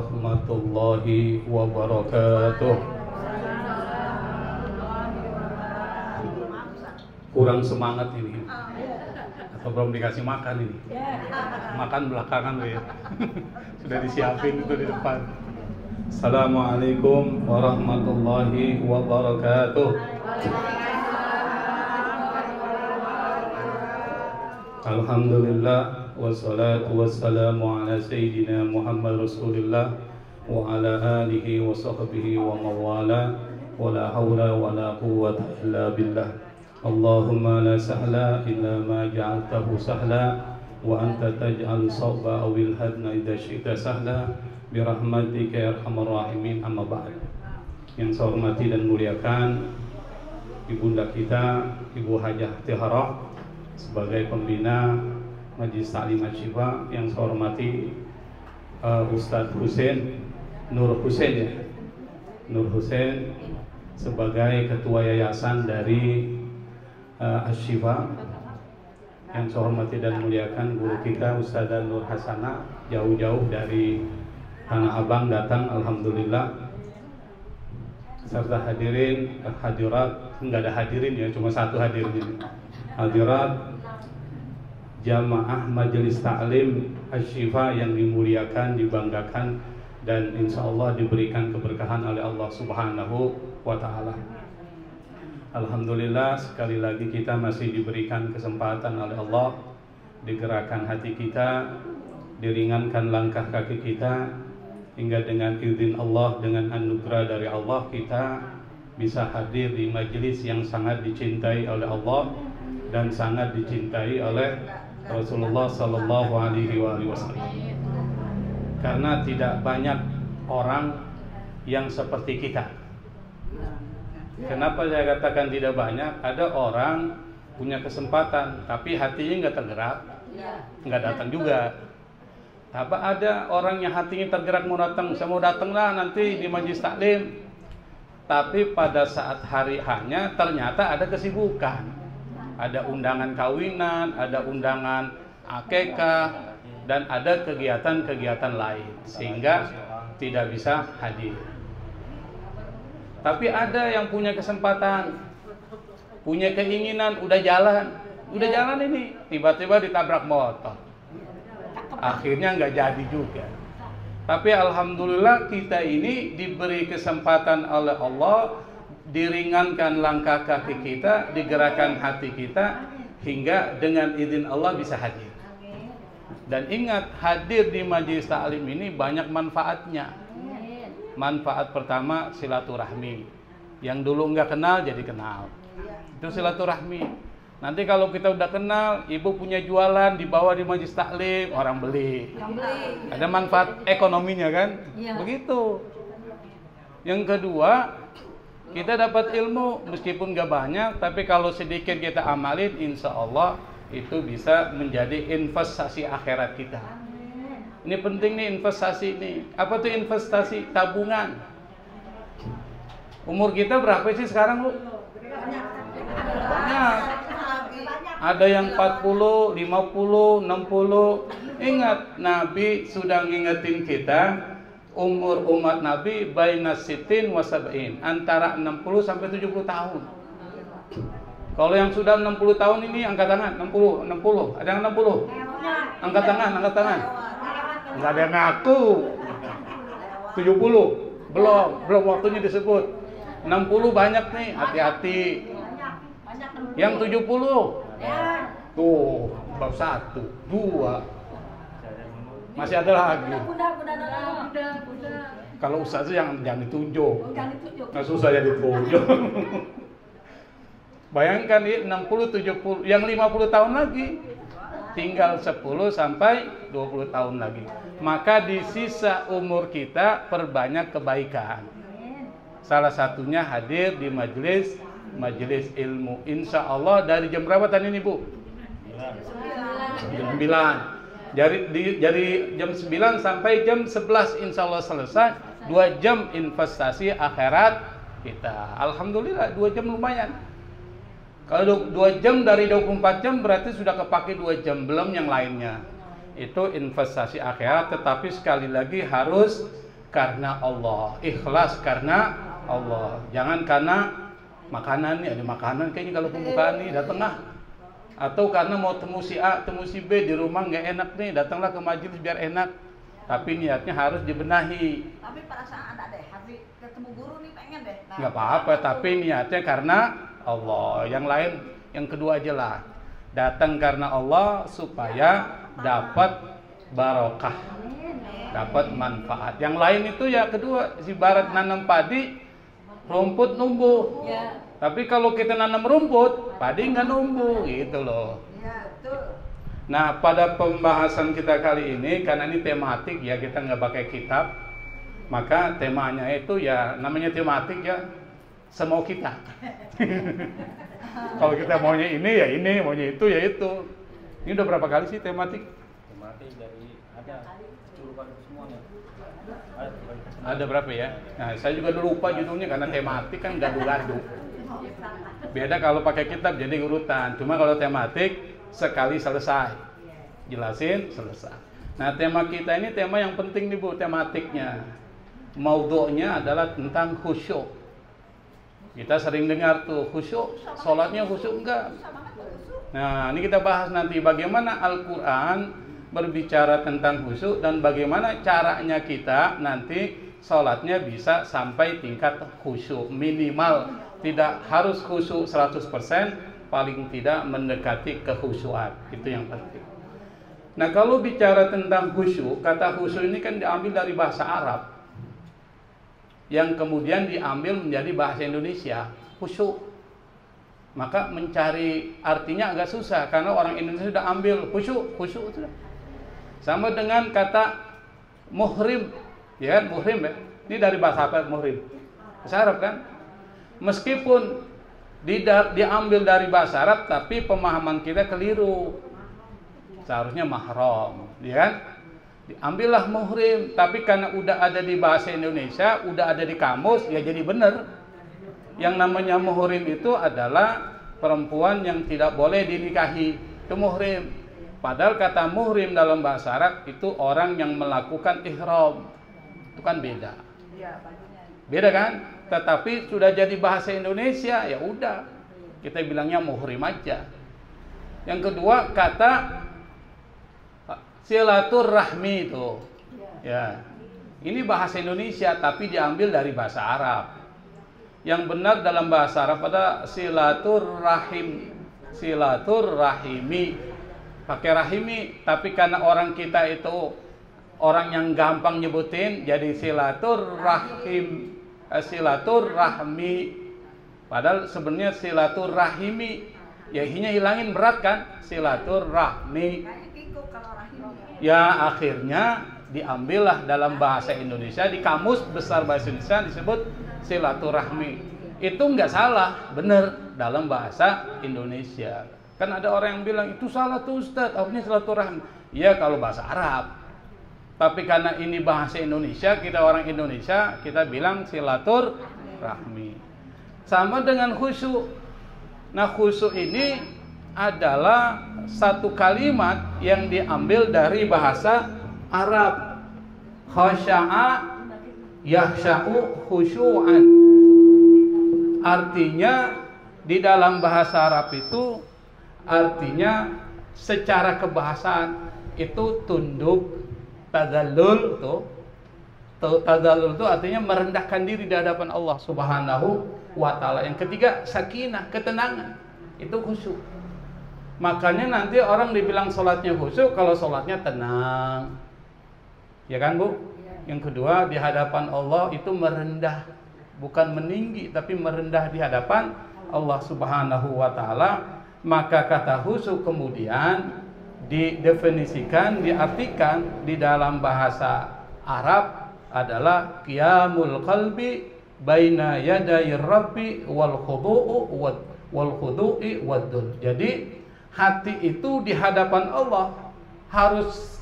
warahmatullahi wabarakatuh. Kurang semangat ini. Atau belum dikasih makan ini? Makan belakangan ya. Sudah disiapin itu di depan. Assalamualaikum warahmatullahi wabarakatuh. Alhamdulillah wassalatu wassalamu ala sayyidina Muhammad Rasulillah wa ala alihi wa sahbihi wa mawala wa la hawla wa la quwwata illa billah. Allahumma la sahla illa ma ja'altahu sahla wa anta taj'al sawba awil hadna idha syi'ta sahla birahmatika ya arhamar rahimin. Amma ba'd. Yang saya hormati dan muliakan ibunda kita Ibu Hajah Tiharah sebagai pembina Majelis Ta'lim Asy-Syifa, yang saya hormati Ustadz Nur Husain ya. Nur Husain sebagai ketua yayasan dari Asy-Syifa, yang saya hormati dan muliakan guru kita Ustadzah Nur Hasanah, jauh-jauh dari Tanah Abang datang, alhamdulillah. Serta hadirin hadirat, enggak ada hadirin ya, cuma satu hadirin ini. Hadirat jamaah Majelis Ta'lim Asy-Syifa yang dimuliakan, dibanggakan, dan insya Allah diberikan keberkahan oleh Allah Subhanahu wa Ta'ala. Alhamdulillah, sekali lagi kita masih diberikan kesempatan oleh Allah, digerakkan hati kita, diringankan langkah kaki kita, hingga dengan izin Allah, dengan anugerah dari Allah, kita bisa hadir di majelis yang sangat dicintai oleh Allah dan sangat dicintai oleh Rasulullah Sallallahu Alaihi Wasallam. Karena tidak banyak orang yang seperti kita. Kenapa saya katakan tidak banyak? Ada orang punya kesempatan, tapi hatinya nggak tergerak, nggak datang juga. Apa ada orang yang hatinya tergerak mau datang, saya mau datanglah nanti di majelis taklim. Tapi pada saat hari hanya ternyata ada kesibukan. Ada undangan kawinan, ada undangan akikah, dan ada kegiatan-kegiatan lain, sehingga tidak bisa hadir. Tapi ada yang punya kesempatan, punya keinginan, udah jalan ini, tiba-tiba ditabrak motor, akhirnya nggak jadi juga. Tapi alhamdulillah kita ini diberi kesempatan oleh Allah, diringankan langkah kaki kita, digerakkan hati kita, hingga dengan izin Allah bisa hadir. Dan ingat, hadir di majelis ta'lim ini banyak manfaatnya. Manfaat pertama, silaturahmi. Yang dulu nggak kenal jadi kenal, itu silaturahmi. Nanti kalau kita udah kenal, ibu punya jualan dibawa di majelis ta'lim, orang beli. Ada manfaat ekonominya kan? Begitu. Yang kedua, kita dapat ilmu meskipun gak banyak, tapi kalau sedikit kita amalin, insya Allah itu bisa menjadi investasi akhirat kita. Ini penting nih investasi ini. Apa tuh investasi? Tabungan. Umur kita berapa sih sekarang, Bu? Banyak. Ada yang 40, 50, 60. Ingat, Nabi sudah ngingetin kita, umur umat Nabi baina sitin wa sab'in, antara 60 sampai 70 tahun. Kalau yang sudah 60 tahun ini angkat tangan. 60. Ada yang 60? Angkat tangan. Enggak ada yang ngaku. 70. Belum waktunya disebut. 60 banyak nih, hati-hati. Yang 70. Tuh, bab 1, 2. Masih ada lagi. Kalau ustaz jangan ditunjuk. Nggak susah ya ditunjuk. Bayangkan ini 60, 70, yang 50 tahun lagi. Tinggal 10 sampai 20 tahun lagi. Maka di sisa umur kita perbanyak kebaikan. Salah satunya hadir di majelis ilmu. Insya Allah dari jam berapa tadi nih, Bu? Jam 9. Dari jam 9 sampai jam 11 insya Allah selesai. 2 jam investasi akhirat kita. Alhamdulillah 2 jam lumayan. Kalau 2 jam dari 24 jam berarti sudah kepake 2 jam, belum yang lainnya. Itu investasi akhirat, tetapi sekali lagi harus karena Allah, ikhlas karena Allah. Jangan karena makanan nih, ada makanan kayaknya kalau pembukaan nih datang ah. Atau karena mau temu si A, temu si B di rumah nggak enak nih, datanglah ke majelis biar enak. Tapi niatnya harus dibenahi. Tapi perasaan ada deh, habis ketemu guru nih pengen deh. Nah, Nggak apa-apa, tapi niatnya karena Allah. Yang lain, yang kedua aja lah. Datang karena Allah supaya dapat barokah, dapat manfaat. Yang lain itu ya kedua, si barat nanam padi, rumput numbuh. Ya. Tapi kalau kita nanam rumput, padi nggak numbuh gitu loh. Ya, betul. Nah, pada pembahasan kita kali ini, karena ini tematik ya, kita nggak pakai kitab, maka temanya itu ya, namanya tematik ya, semau kita. Kalau kita maunya ini ya ini, maunya itu ya itu. Ini udah berapa kali sih tematik? Tematik dari ada curukan semuanya. Ada berapa ya? Nah, saya juga lupa judulnya karena tematik kan gaduh-gaduh. Beda kalau pakai kitab jadi urutan. Cuma kalau tematik sekali selesai. Jelasin selesai. Nah, tema kita ini tema yang penting nih Bu, tematiknya. Maudhu'nya adalah tentang khusyuk. Kita sering dengar tuh khusyuk, sholatnya khusyuk enggak? Nah, ini kita bahas nanti bagaimana Al-Quran berbicara tentang khusyuk dan bagaimana caranya kita nanti sholatnya bisa sampai tingkat khusyuk. Minimal tidak harus khusyuk 100%, paling tidak mendekati kekhusyuan. Itu yang penting. Nah, kalau bicara tentang khusyuk, kata khusyuk ini kan diambil dari bahasa Arab yang kemudian diambil menjadi bahasa Indonesia, khusyuk. Maka mencari artinya agak susah karena orang Indonesia sudah ambil khusyuk sudah. Sama dengan kata muhrim, ya kan, muhrim ya. Ini dari bahasa apa muhrim? Bahasa Arab kan? Meskipun diambil dari bahasa Arab, tapi pemahaman kita keliru. Seharusnya mahram, ya kan? Diambillah muhrim, tapi karena udah ada di bahasa Indonesia, udah ada di kamus, ya jadi benar. Yang namanya muhrim itu adalah perempuan yang tidak boleh dinikahi, itu muhrim. Padahal kata muhrim dalam bahasa Arab itu orang yang melakukan ihram. Itu kan beda. Beda kan? Tetapi sudah jadi bahasa Indonesia, ya udah. Kita bilangnya muhrim aja. Yang kedua kata silaturahmi itu. Ya. Ini bahasa Indonesia tapi diambil dari bahasa Arab. Yang benar dalam bahasa Arab ada silaturahim, silaturahimi, pakai rahimi. Tapi karena orang kita itu orang yang gampang nyebutin, jadi silaturahim, silaturahmi. Padahal sebenarnya silaturahimi, ya hinya hilangin berat kan, silaturahmi. Ya akhirnya diambillah dalam bahasa Indonesia, di kamus besar bahasa Indonesia disebut silaturahmi. Itu nggak salah, benar dalam bahasa Indonesia. Kan ada orang yang bilang itu salah tuh Ustaz, artinya silaturahmi. Ya kalau bahasa Arab. Tapi karena ini bahasa Indonesia, kita orang Indonesia, kita bilang silaturahmi. Sama dengan khusyuk. Nah, khusyuk ini adalah satu kalimat yang diambil dari bahasa Arab. Khasya'a yakhsya'u khusyu'an. Artinya di dalam bahasa Arab itu artinya secara kebahasaan itu tunduk, tadzallul tuh. Tadzallul itu artinya merendahkan diri di hadapan Allah Subhanahu wa taala. Yang ketiga sakinah, ketenangan. Itu khusyuk. Makanya nanti orang dibilang sholatnya khusyuk kalau sholatnya tenang. Ya kan Bu? Yang kedua di hadapan Allah itu merendah, bukan meninggi tapi merendah di hadapan Allah Subhanahu wa taala. Maka kata khusyuk kemudian didefinisikan, diartikan di dalam bahasa Arab adalah qiyamul qalbi baina yaday rabbi wal khudu'i waddul. Jadi hati itu di hadapan Allah harus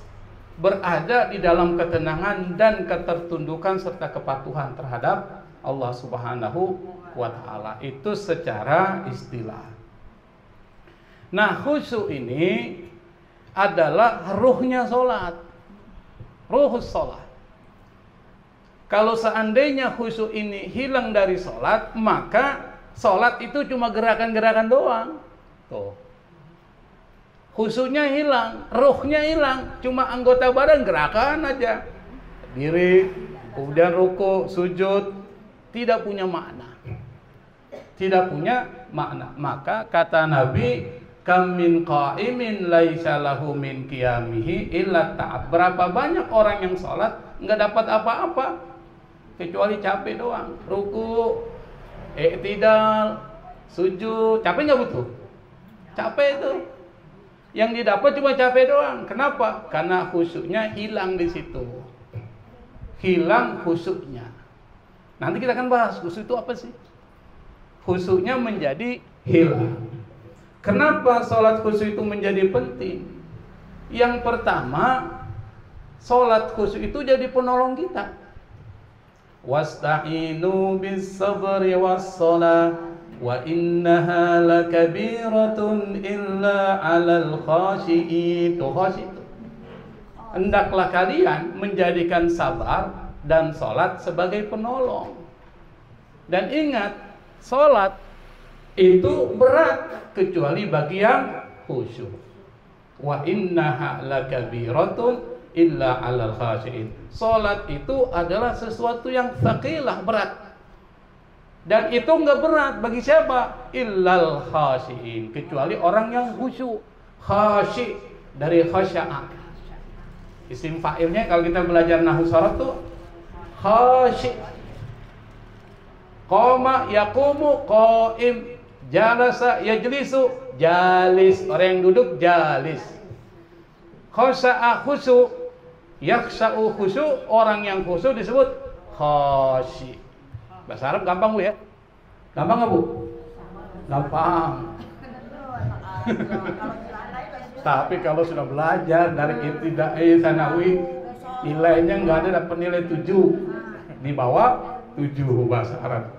berada di dalam ketenangan dan ketertundukan serta kepatuhan terhadap Allah Subhanahu wa taala. Itu secara istilah. Nah, khusyuk ini adalah ruhnya sholat, ruhus sholat. Ruhus sholat. Jadi khusyuk itu adalah Kalau seandainya khusyuk ini hilang dari sholat, maka sholat itu cuma gerakan-gerakan doang. Tuh. Khusyuknya hilang, ruhnya hilang, cuma anggota badan gerakan aja. Diri, kemudian ruku, sujud, tidak punya makna. Tidak punya makna. Maka kata Nabi, kam min qa'imin laisa lahu min qiyamihi illa ta'ab. Berapa banyak orang yang sholat nggak dapat apa-apa kecuali capek doang. Ruku, i'tidal, sujud, capek nggak butuh? Capek itu. Yang didapat cuma capek doang. Kenapa? Karena khusyuknya hilang di situ. Hilang khusyuknya. Nanti kita akan bahas khusyuk itu apa sih? Khusyuknya menjadi hilang. Kenapa sholat khusyuk itu menjadi penting? Yang pertama, sholat khusyuk itu jadi penolong kita. Wasta'inu bis sabri was shalah wa innaha lakabiratun illa 'alal khashi'in. Hendaklah kalian menjadikan sabar dan sholat sebagai penolong. Dan ingat, sholat itu berat kecuali bagi yang khusyuk. Wa innaha lakabiratun illa 'alal khashi'in. Salat itu adalah sesuatu yang tsaqilah, berat. Dan itu enggak berat bagi siapa? Illal khashi'in, kecuali orang yang khusyuk. Khashi' dari khasya'a. Isim fa'ilnya kalau kita belajar nahwu sharaf tuh khashi'. Qama yaqumu qa'im, jalasa yajlisu jalis, orang yang duduk jalis. Khasya'a khusyuk, yakhsha'u khusyuk, orang yang khusyuk disebut khashi'. Bahasa Arab gampang Bu ya? Gampang nggak Bu? Gampang. Tapi kalau sudah belajar dari ibtidai sanawi, nilainya nggak ada, dapat nilai 7 di bawah 7 bahasa Arab.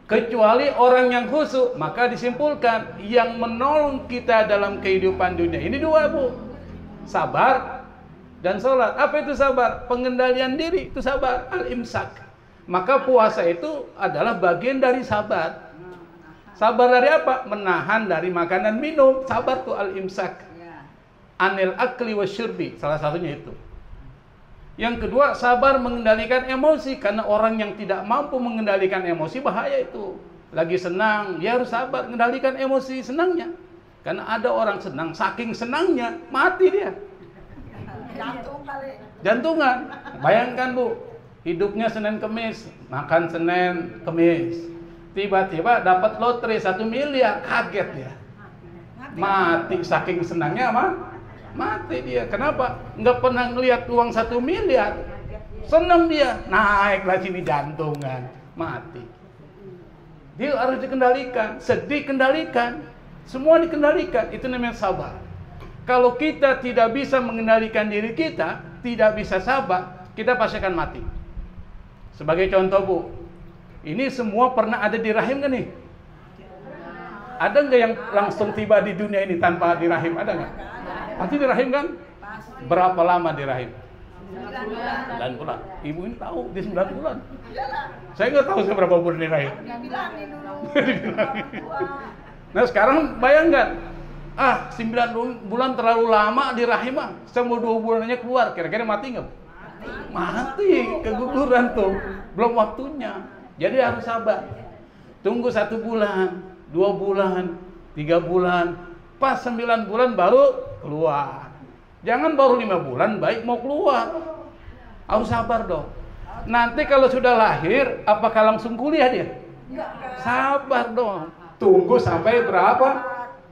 Kecuali orang yang khusyuk, maka disimpulkan yang menolong kita dalam kehidupan dunia ini dua Bu, sabar dan sholat. Apa itu sabar? Pengendalian diri, itu sabar, al-imsak. Maka puasa itu adalah bagian dari sabar. Sabar dari apa? Menahan dari makan dan minum. Sabar tuh al-imsak. Anil akli wasyurbi, salah satunya itu. Yang kedua, sabar mengendalikan emosi. Karena orang yang tidak mampu mengendalikan emosi, bahaya itu. Lagi senang, dia harus sabar mengendalikan emosi senangnya. Karena ada orang senang, saking senangnya mati dia. Jantung kali. Jantungan. Bayangkan Bu, hidupnya Senin Kemis, makan Senin Kemis, tiba-tiba dapat lotre 1 miliar, kaget dia. Mati saking senangnya mati dia. Kenapa? Nggak pernah ngelihat uang 1 miliar. Senang dia, naiklah sini jantungan, mati. Dia harus dikendalikan, sedih kendalikan, semua dikendalikan. Itu namanya sabar. Kalau kita tidak bisa mengendalikan diri kita, tidak bisa sabar, kita pasti akan mati. Sebagai contoh Bu, ini semua pernah ada di rahim kan nih? Ada nggak yang langsung tiba di dunia ini tanpa di rahim? Ada nggak? Pasti di rahim kan? Berapa lama di rahim? 9 bulan. Ibu ini tahu di 9 bulan. Saya nggak tahu seberapa bulan di rahim. Dibilangin dulu. Nah sekarang bayangkan, 9 bulan terlalu lama di rahim, semua 2 bulannya keluar, kira-kira mati nggak? Mati, keguguran tuh, belum waktunya. Jadi harus sabar. Tunggu 1 bulan, 2 bulan, 3 bulan, pas 9 bulan baru keluar. Jangan baru 5 bulan baik mau keluar. Harus sabar dong. Nanti kalau sudah lahir, apakah langsung kuliah dia? Sabar dong. Tunggu sampai berapa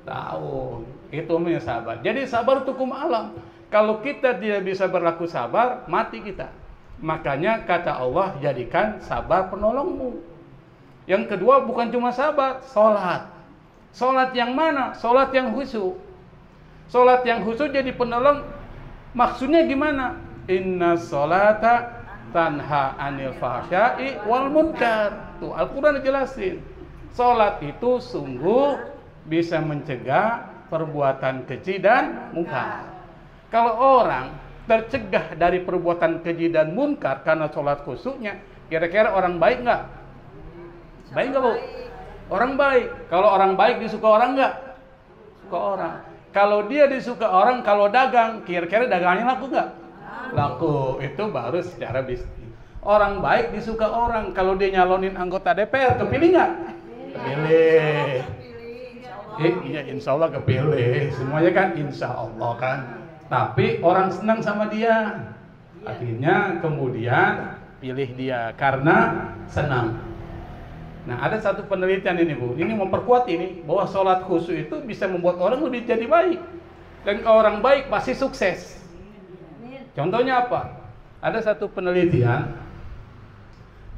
tahun. Itu namanya sabar. Jadi sabar itu hukum alam. Kalau kita tidak bisa berlaku sabar, mati kita. Makanya kata Allah, jadikan sabar penolongmu. Yang kedua bukan cuma sabar, sholat. Sholat yang mana? Sholat yang khusyuk. Sholat yang khusyuk jadi penolong. Maksudnya gimana? Inna sholata tanha anil fahsya'i wal munkar. Tuh Al-Quran dijelasin. Sholat itu sungguh bisa mencegah perbuatan keji dan munkar. Kalau orang tercegah dari perbuatan keji dan munkar karena sholat khusyuknya, kira-kira orang baik nggak? Baik nggak, Bu? Orang baik. Kalau orang baik disuka orang nggak? Suka orang. Kalau dia disuka orang, kalau dagang, kira-kira dagangnya laku nggak? Laku. Itu baru secara bisnis. Orang baik disuka orang. Kalau dia nyalonin anggota DPR, kepilih nggak? Kepilih. Iya, insya Allah kepilih. Semuanya kan insya Allah kan. Tapi orang senang sama dia. Akhirnya kemudian pilih dia karena senang. Nah, ada satu penelitian ini, Bu. Ini memperkuat ini bahwa sholat khusyuk itu bisa membuat orang lebih jadi baik. Dan kalau orang baik pasti sukses. Contohnya apa? Ada satu penelitian.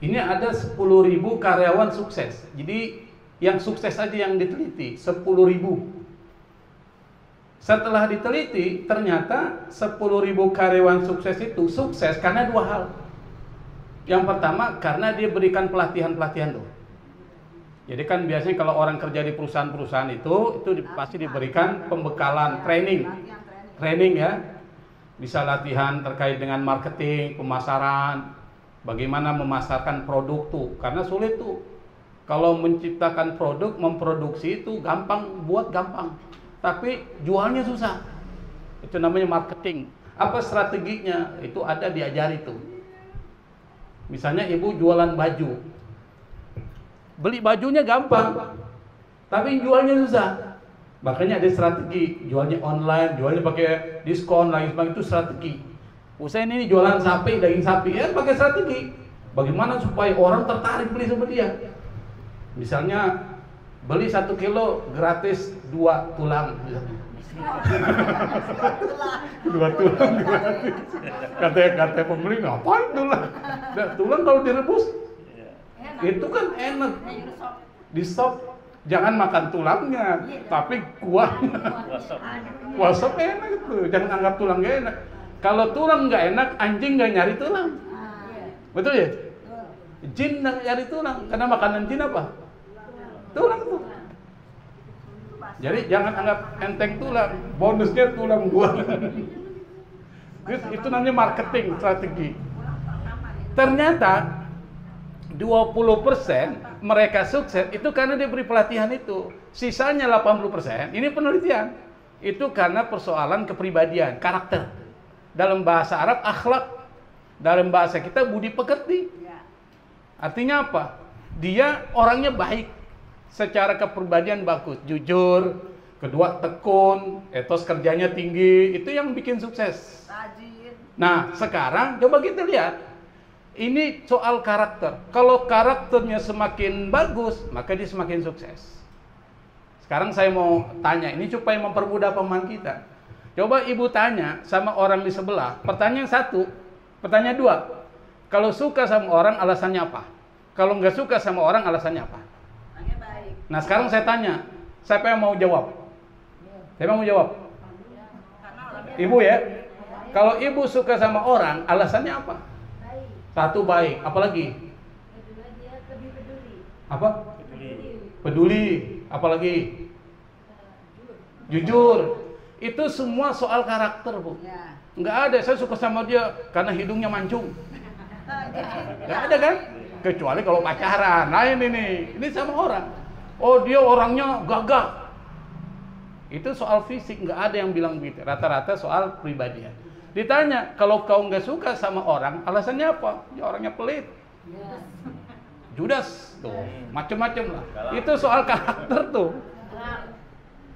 Ini ada 10.000 karyawan sukses. Jadi yang sukses aja yang diteliti 10.000. Setelah diteliti, ternyata 10.000 karyawan sukses itu sukses karena dua hal. Yang pertama, karena dia berikan pelatihan-pelatihan tuh. Jadi kan biasanya kalau orang kerja di perusahaan-perusahaan itu pasti diberikan pembekalan training ya. Bisa latihan terkait dengan marketing, pemasaran, bagaimana memasarkan produk tuh. Karena sulit tuh. Kalau menciptakan produk, memproduksi itu gampang, buat gampang. Tapi jualnya susah. Itu namanya marketing. Apa strateginya? Itu ada diajari tuh. Misalnya ibu jualan baju. Beli bajunya gampang, tapi jualnya susah. Makanya ada strategi, jualnya online, jualnya pakai diskon, lagi sebagainya, itu strategi. Usaha ini jualan sapi, daging sapi, ya pakai strategi. Bagaimana supaya orang tertarik beli sama dia? Misalnya beli 1 kilo gratis 2 tulang. 2 tulang gratis. Kata pembeli ngapain tulang? Tulang kalau direbus itu kan enak. Di sop jangan makan tulangnya, tapi kuahnya. Kuah sop enak itu. Jangan anggap tulang gak enak. Kalau tulang nggak enak, anjing nggak nyari tulang. Betul ya? Jin nggak nyari tulang, karena makanan jin apa? Tulang tuh. Jadi jangan anggap enteng tulang, bonusnya tulang buah. Itu namanya marketing strategi. Ternyata 20% mereka sukses itu karena dia beri pelatihan itu. Sisanya 80%, ini penelitian. Itu karena persoalan kepribadian, karakter. Dalam bahasa Arab akhlak, dalam bahasa kita budi pekerti. Artinya apa? Dia orangnya baik, secara kepribadian bagus, jujur, kedua tekun, etos kerjanya tinggi, itu yang bikin sukses. Nah, sekarang coba kita lihat. Ini soal karakter. Kalau karakternya semakin bagus, maka dia semakin sukses. Sekarang saya mau tanya, ini supaya mempermudah pemahaman kita. Coba ibu tanya sama orang di sebelah, pertanyaan 1, pertanyaan 2. Kalau suka sama orang, alasannya apa? Kalau nggak suka sama orang, alasannya apa? Nah, sekarang saya tanya, siapa yang mau jawab? Siapa yang mau jawab? Ibu ya. Kalau ibu suka sama orang, alasannya apa? 1, baik. Apalagi? Apa? Peduli. Apalagi? Jujur. Itu semua soal karakter, Bu. Nggak ada, saya suka sama dia karena hidungnya mancung. Nggak ada kan? Kecuali kalau pacaran. Lain ini sama orang. Oh, dia orangnya gagah. Itu soal fisik, nggak ada yang bilang begitu. Rata-rata soal pribadian. Ditanya, kalau kau nggak suka sama orang, alasannya apa? Ya orangnya pelit. Judas, tuh, macem-macem lah. Itu soal karakter tuh.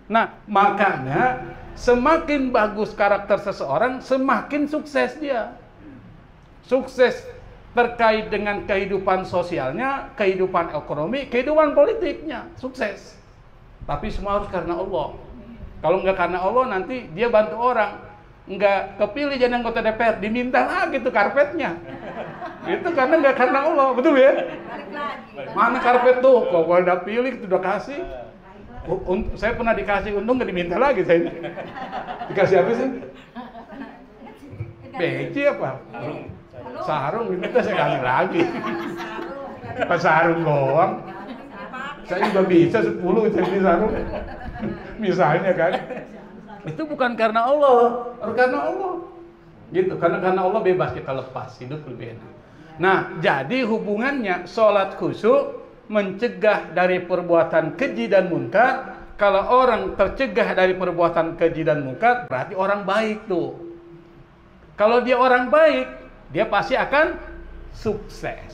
Nah, makanya semakin bagus karakter seseorang, semakin sukses dia. Sukses terkait dengan kehidupan sosialnya, kehidupan ekonomi, kehidupan politiknya, sukses. Tapi semua harus karena Allah. Kalau nggak karena Allah, nanti dia bantu orang. Nggak kepilih jadi anggota DPR, diminta lagi tuh karpetnya. Itu karena nggak karena Allah, betul ya? Mana karpet tuh? Kalau udah pilih, udah kasih. Saya pernah dikasih, untung nggak diminta lagi saya. Dikasih apa sih? Peci apa? Sarung, diminta saya kasih lagi. Pas sarung doang. Saya juga bisa 10 saya beli sarung. Misalnya kan. Itu bukan karena Allah, karena Allah. Gitu, karena Allah bebas, kita lepas, hidup lebih enak. Nah, jadi hubungannya sholat khusyuk mencegah dari perbuatan keji dan munkar. Kalau orang tercegah dari perbuatan keji dan munkar, berarti orang baik tuh. Kalau dia orang baik, dia pasti akan sukses.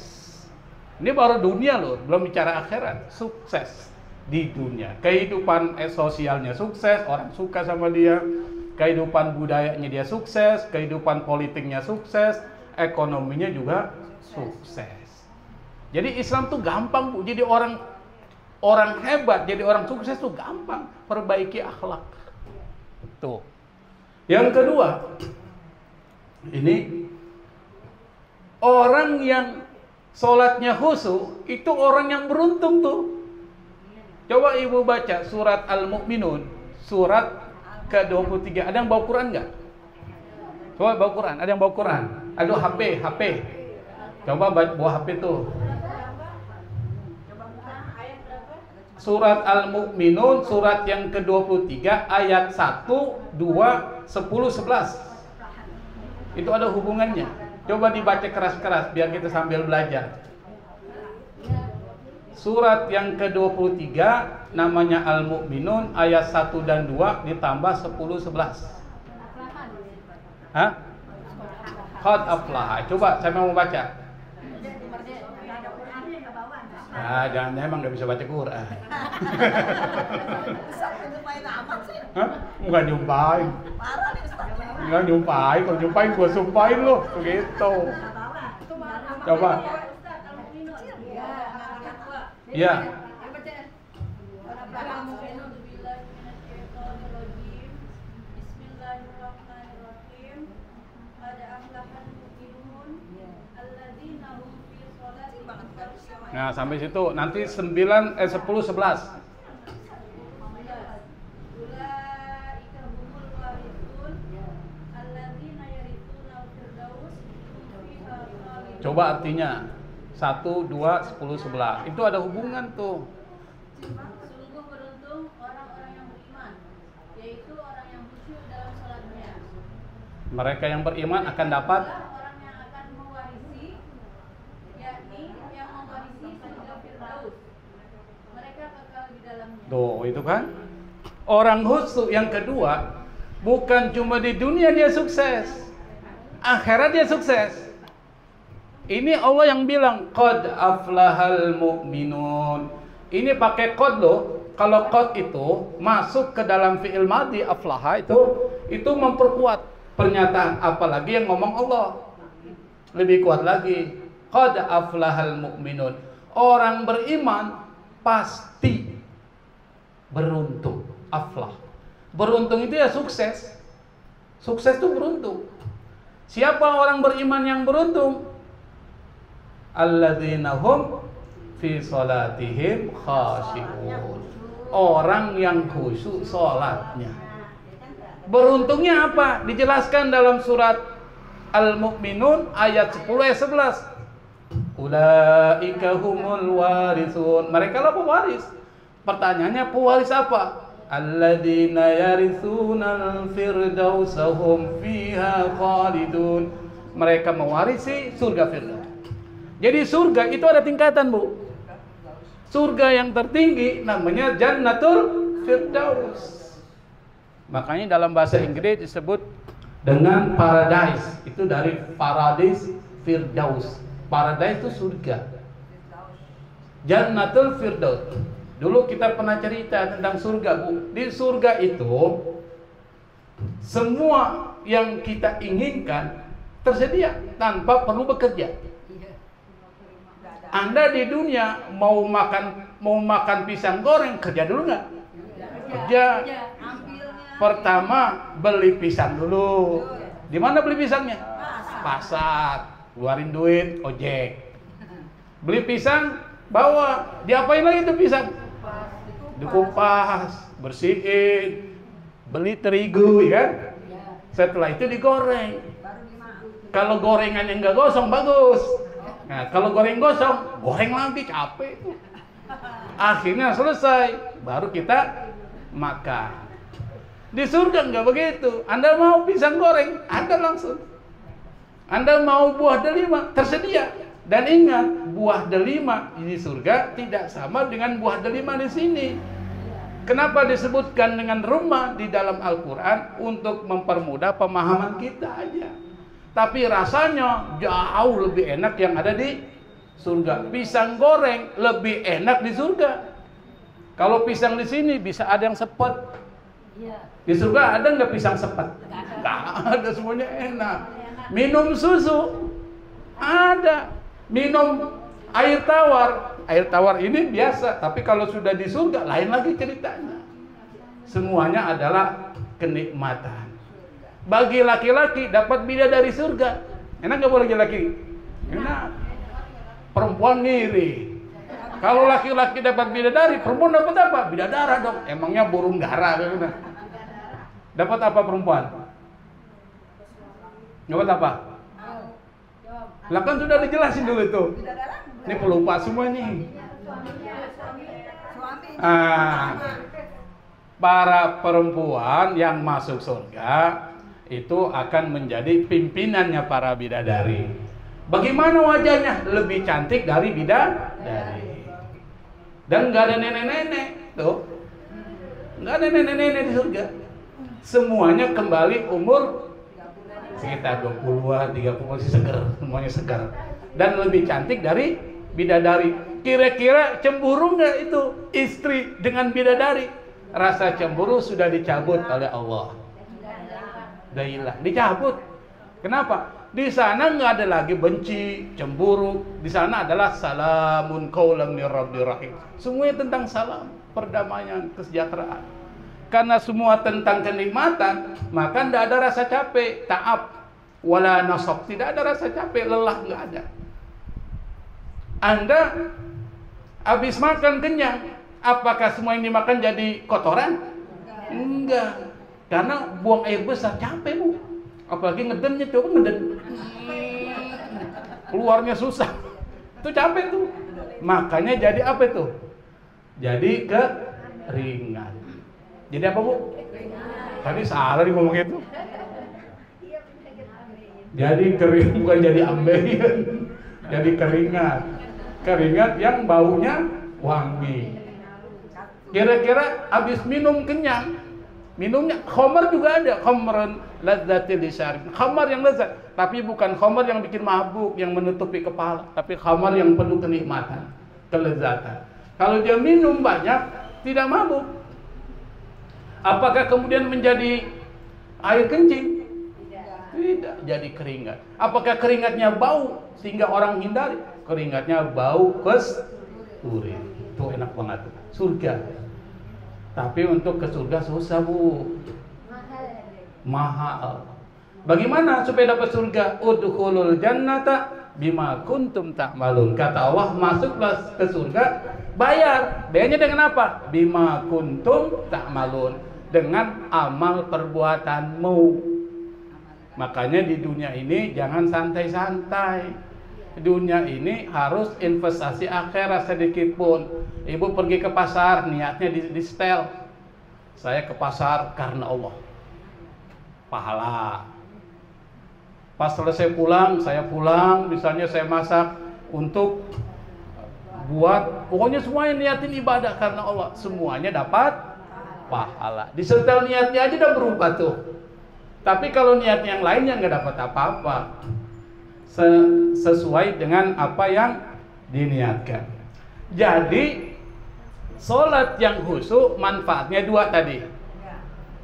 Ini baru dunia loh, belum bicara akhirat. Sukses di dunia. Kehidupan sosialnya sukses, orang suka sama dia. Kehidupan budayanya dia sukses, kehidupan politiknya sukses, ekonominya juga sukses. Jadi Islam tuh gampang, Bu. Jadi orang hebat, jadi orang sukses tuh gampang. Perbaiki akhlak. Tuh. Yang kedua, ini orang yang sholatnya khusyuk itu orang yang beruntung tuh. Coba ibu baca surat Al-Mu'minun, surat ke-23. Ada yang bawa Quran nggak? Coba bawa Quran. Ada yang bawa Quran? Aduh, HP. Coba bawa HP tuh. Surat Al-Mu'minun, surat yang ke-23, ayat 1, 2, 10, 11. Itu ada hubungannya. Coba dibaca keras-keras biar kita sambil belajar. Surat yang ke-23 namanya Al-Mu'minun, ayat 1 dan 2 ditambah 10, 11. Hah? Qad aflaha. Coba saya mau baca. Ah, jangan, emang nggak bisa baca Quran. Hah? Nggak nyumpain. Nggak nyumpain. Kalau nyumpain gua sumpahin lo. Begitu. Coba. Iya. Nah, sampai situ nanti 10, 11. Coba artinya 1, 2, 10, 11. Itu ada hubungan tuh. Sungguh beruntung orang-orang yang beriman, yaitu orang yang khusyuk dalam salatnya. Mereka yang beriman akan dapat Orang yang akan mewarisi, yakni yang mewarisi surga Firdaus. Mereka kekal di dalamnya. tuh, itu kan? Orang khusyuk yang kedua bukan cuma di dunia dia sukses, akhirat dia sukses. Ini Allah yang bilang qad aflahal mu'minun. Ini pakai qad loh. Kalau qad itu masuk ke dalam fi'il madhi aflaha itu memperkuat pernyataan, apalagi yang ngomong Allah. Lebih kuat lagi. Qad aflahal mu'minun. Orang beriman pasti beruntung. Aflah. Beruntung itu ya sukses. Sukses itu beruntung. Siapa orang beriman yang beruntung? Alladzina hum fi salatihim khashi'un. Orang yang khusyuk salatnya. Beruntungnya apa? Dijelaskan dalam surat Al-Mu'minun ayat 10 ayat 11. Ulaika humul warisun. Mereka lah pewaris. Pertanyaannya, pewaris apa? Alladzina yaritsunal firdausa hum fiha khalidun. Mereka mewarisi surga Firdaus. Jadi surga itu ada tingkatan, Bu. Surga yang tertinggi namanya Jannatul Firdaus. Makanya dalam bahasa Inggris disebut dengan paradise. Itu dari paradise Firdaus. Paradise itu surga. Jannatul Firdaus. Dulu kita pernah cerita tentang surga, Bu. Di surga itu semua yang kita inginkan tersedia tanpa perlu bekerja. Anda di dunia mau makan pisang goreng, kerja dulu nggak? Kerja. Pertama beli pisang dulu. Di mana beli pisangnya? Pasar. Keluarin duit, ojek. Beli pisang, bawa. Diapain lagi itu pisang? Dikupas, bersihin, beli terigu, ya kan? Setelah itu digoreng. Kalau gorengannya nggak gosong, bagus. Nah, kalau goreng gosong, goreng lagi, capek. Akhirnya selesai, baru kita makan. Di surga nggak begitu. Anda mau pisang goreng, ada langsung. Anda mau buah delima, tersedia. Dan ingat, buah delima di surga tidak sama dengan buah delima di sini. Kenapa disebutkan dengan rumah di dalam Al-Quran? Untuk mempermudah pemahaman kita aja. Tapi rasanya jauh lebih enak yang ada di surga. Pisang goreng lebih enak di surga. Kalau pisang di sini bisa ada yang sepet. Di surga ada nggak pisang sepet? Nggak ada, semuanya enak. Minum susu ada. Minum air tawar. Air tawar ini biasa, tapi kalau sudah di surga lain lagi ceritanya. Semuanya adalah kenikmatan. Bagi laki-laki dapat bidadari surga. Enak nggak boleh laki-laki? Enak. Perempuan ngiri. Kalau laki-laki dapat bidadari, perempuan dapat apa? Bidadara dong. Emangnya burung dara gitu. Dapat apa perempuan? Dapat apa? Lah kan sudah dijelasin dulu itu. Ini pelupa semua nih. Para perempuan yang masuk surga itu akan menjadi pimpinannya para bidadari. Bagaimana wajahnya? Lebih cantik dari bidadari. Dan nggak ada nenek-nenek tuh. Nggak ada nenek-nenek di surga. Semuanya kembali umur sekitar 20-an, 30 masih segar, semuanya segar. Dan lebih cantik dari bidadari. Kira-kira cemburu nggak itu istri dengan bidadari? Rasa cemburu sudah dicabut oleh Allah. Sudah hilang, dicabut. Kenapa? Di sana nggak ada lagi benci, cemburu. Di sana adalah salamun qaulan mir rabbir rahim. Semuanya tentang salam, perdamaian, kesejahteraan. Karena semua tentang kenikmatan, maka tidak ada rasa capek, ta'ab, wala nasab, tidak ada rasa capek, lelah, nggak ada. Anda habis makan kenyang, apakah semua yang dimakan jadi kotoran? Enggak, karena buang air besar capek bu. Apalagi ngedennya, coba ngeden, keluarnya susah, itu capek tuh. Makanya jadi apa itu? Jadi keringat. Jadi apa bu? Tadi salah nih ngomong itu. Jadi kering, bukan jadi ambeien. Jadi keringat. Keringat yang baunya wangi. Kira-kira habis minum kenyang, minumnya khamar juga ada. Khamran ladzatil lisyarib. Khamar yang lezat, tapi bukan khamar yang bikin mabuk, yang menutupi kepala, tapi khamar yang penuh kenikmatan, kelezatan. Kalau dia minum banyak, tidak mabuk. Apakah kemudian menjadi air kencing? Tidak, jadi keringat. Apakah keringatnya bau sehingga orang hindari? Keringatnya bau kasturi. Itu enak banget. Surga. Tapi untuk ke surga susah bu. Mahal. Bagaimana supaya dapat surga? Udkhulul jannata bima kuntum ta'malun. Kata Allah, masuklah ke surga, bayar. Bayarnya dengan apa? Bima kuntum ta'malun. Dengan amal perbuatanmu. Makanya di dunia ini jangan santai-santai. Dunia ini harus investasi akhirat sedikit pun. Ibu pergi ke pasar, niatnya di setel. Saya ke pasar karena Allah. Pahala. Pas selesai pulang, saya pulang, misalnya saya masak untuk buat, pokoknya semuanya niatin ibadah karena Allah. Semuanya dapat pahala. Disetel niatnya aja udah berubah tuh. Tapi kalau niat yang lainnya nggak dapat apa-apa. Sesuai dengan apa yang diniatkan. Jadi sholat yang khusyuk manfaatnya dua tadi.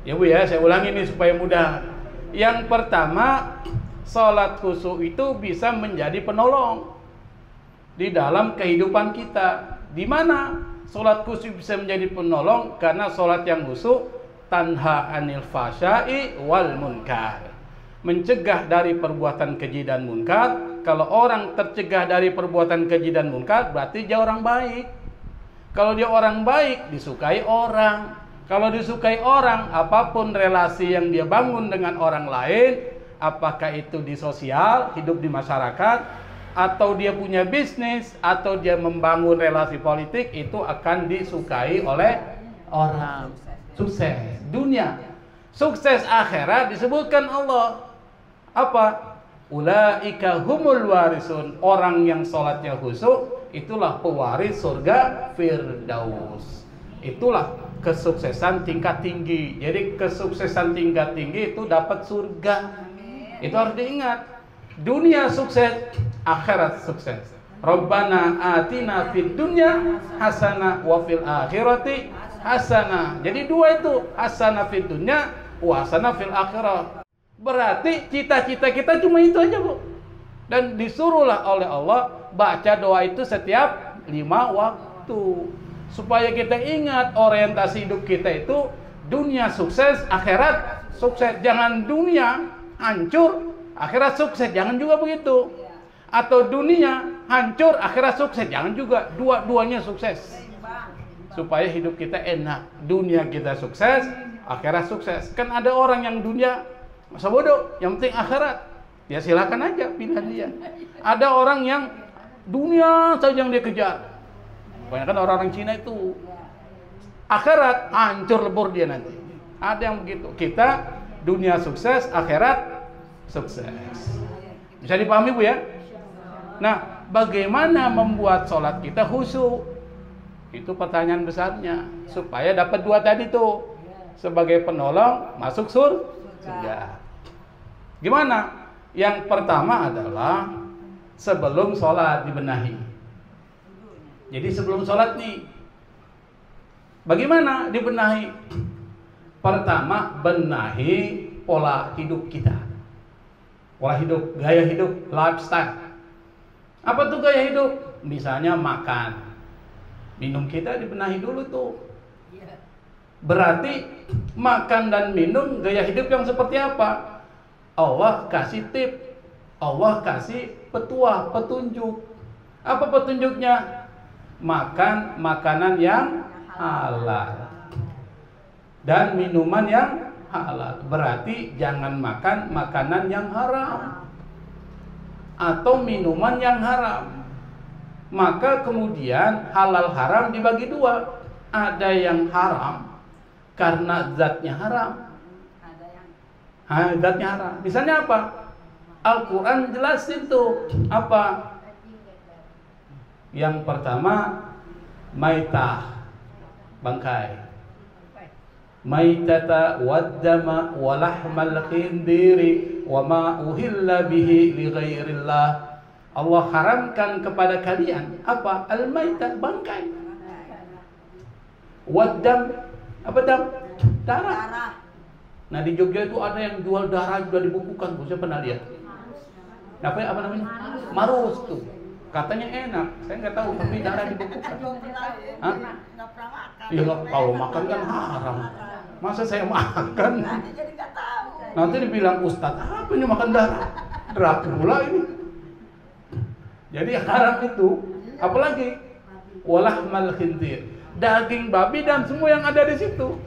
Ya bu ya, saya ulangi ini supaya mudah. Yang pertama, sholat khusyuk itu bisa menjadi penolong di dalam kehidupan kita. Di mana sholat khusyuk bisa menjadi penolong? Karena sholat yang khusyuk tanha anil fahsya'i wal munkar, mencegah dari perbuatan keji dan munkar. Kalau orang tercegah dari perbuatan keji dan munkar, berarti dia orang baik. Kalau dia orang baik, disukai orang. Kalau disukai orang, apapun relasi yang dia bangun dengan orang lain, apakah itu di sosial, hidup di masyarakat, atau dia punya bisnis, atau dia membangun relasi politik, itu akan disukai oleh orang. Sukses dunia, sukses akhirat disebutkan Allah apa? Ulaika humul warisun. Orang yang sholatnya khusyuk itulah pewaris surga Firdaus. Itulah kesuksesan tingkat tinggi. Jadi kesuksesan tingkat tinggi itu dapat surga. Itu harus diingat. Dunia sukses, akhirat sukses. Rabbana atina fid dunya hasanah wa fil akhirati hasanah. Jadi dua itu, hasanah fid dunya wa hasanah fil akhirah. Berarti cita-cita kita cuma itu aja, Bu. Dan disuruhlah oleh Allah baca doa itu setiap 5 waktu. Supaya kita ingat orientasi hidup kita itu dunia sukses, akhirat sukses. Jangan dunia hancur, akhirat sukses. Jangan juga begitu. Atau dunia hancur, akhirat sukses. Jangan juga. Dua-duanya sukses. Supaya hidup kita enak. Dunia kita sukses, akhirat sukses. Kan ada orang yang dunia masa bodoh, yang penting akhirat. Ya silakan aja pilihan dia. Ada orang yang dunia saja yang dia kejar. Kebanyakan orang-orang Cina itu akhirat hancur lebur dia nanti. Ada yang begitu. Kita dunia sukses, akhirat sukses. Bisa dipahami, Bu ya? Nah, bagaimana membuat sholat kita khusyuk? Itu pertanyaan besarnya. Supaya dapat dua tadi tuh. Sebagai penolong masuk surga. Gimana? Yang pertama adalah sebelum sholat dibenahi. Jadi sebelum sholat nih, bagaimana dibenahi? Pertama, benahi pola hidup kita. Pola hidup, gaya hidup, lifestyle. Apa tuh gaya hidup? Misalnya makan, minum kita dibenahi dulu tuh. Berarti makan dan minum gaya hidup yang seperti apa? Allah kasih tip, Allah kasih petunjuk. Apa petunjuknya? Makan makanan yang halal dan minuman yang halal. Berarti jangan makan makanan yang haram atau minuman yang haram. Maka kemudian halal haram dibagi dua. Ada yang haram karena zatnya haram. Zatnya haram. Misalnya apa? Al-Quran jelasin tuh. Apa? Yang pertama, maitah, bangkai. Maitata waddama walahmal khindiri wa ma uhilla bihi li ghairillah. Allah haramkan kepada kalian apa? Al-maitah, bangkai. Waddam, apa dam? Darah. Nah di Jogja itu ada yang jual darah sudah dibukukan, saya pernah lihat. Apa namanya? Marus tuh. Katanya enak, saya nggak tahu, tapi darah dibukukan. Hah? Iya, kalau makan kan haram. Masa saya makan? Nanti dibilang Ustadz, apa ini makan darah? Dracula ini. Jadi haram itu, apalagi walahmal khinzir, daging babi dan semua yang ada di situ.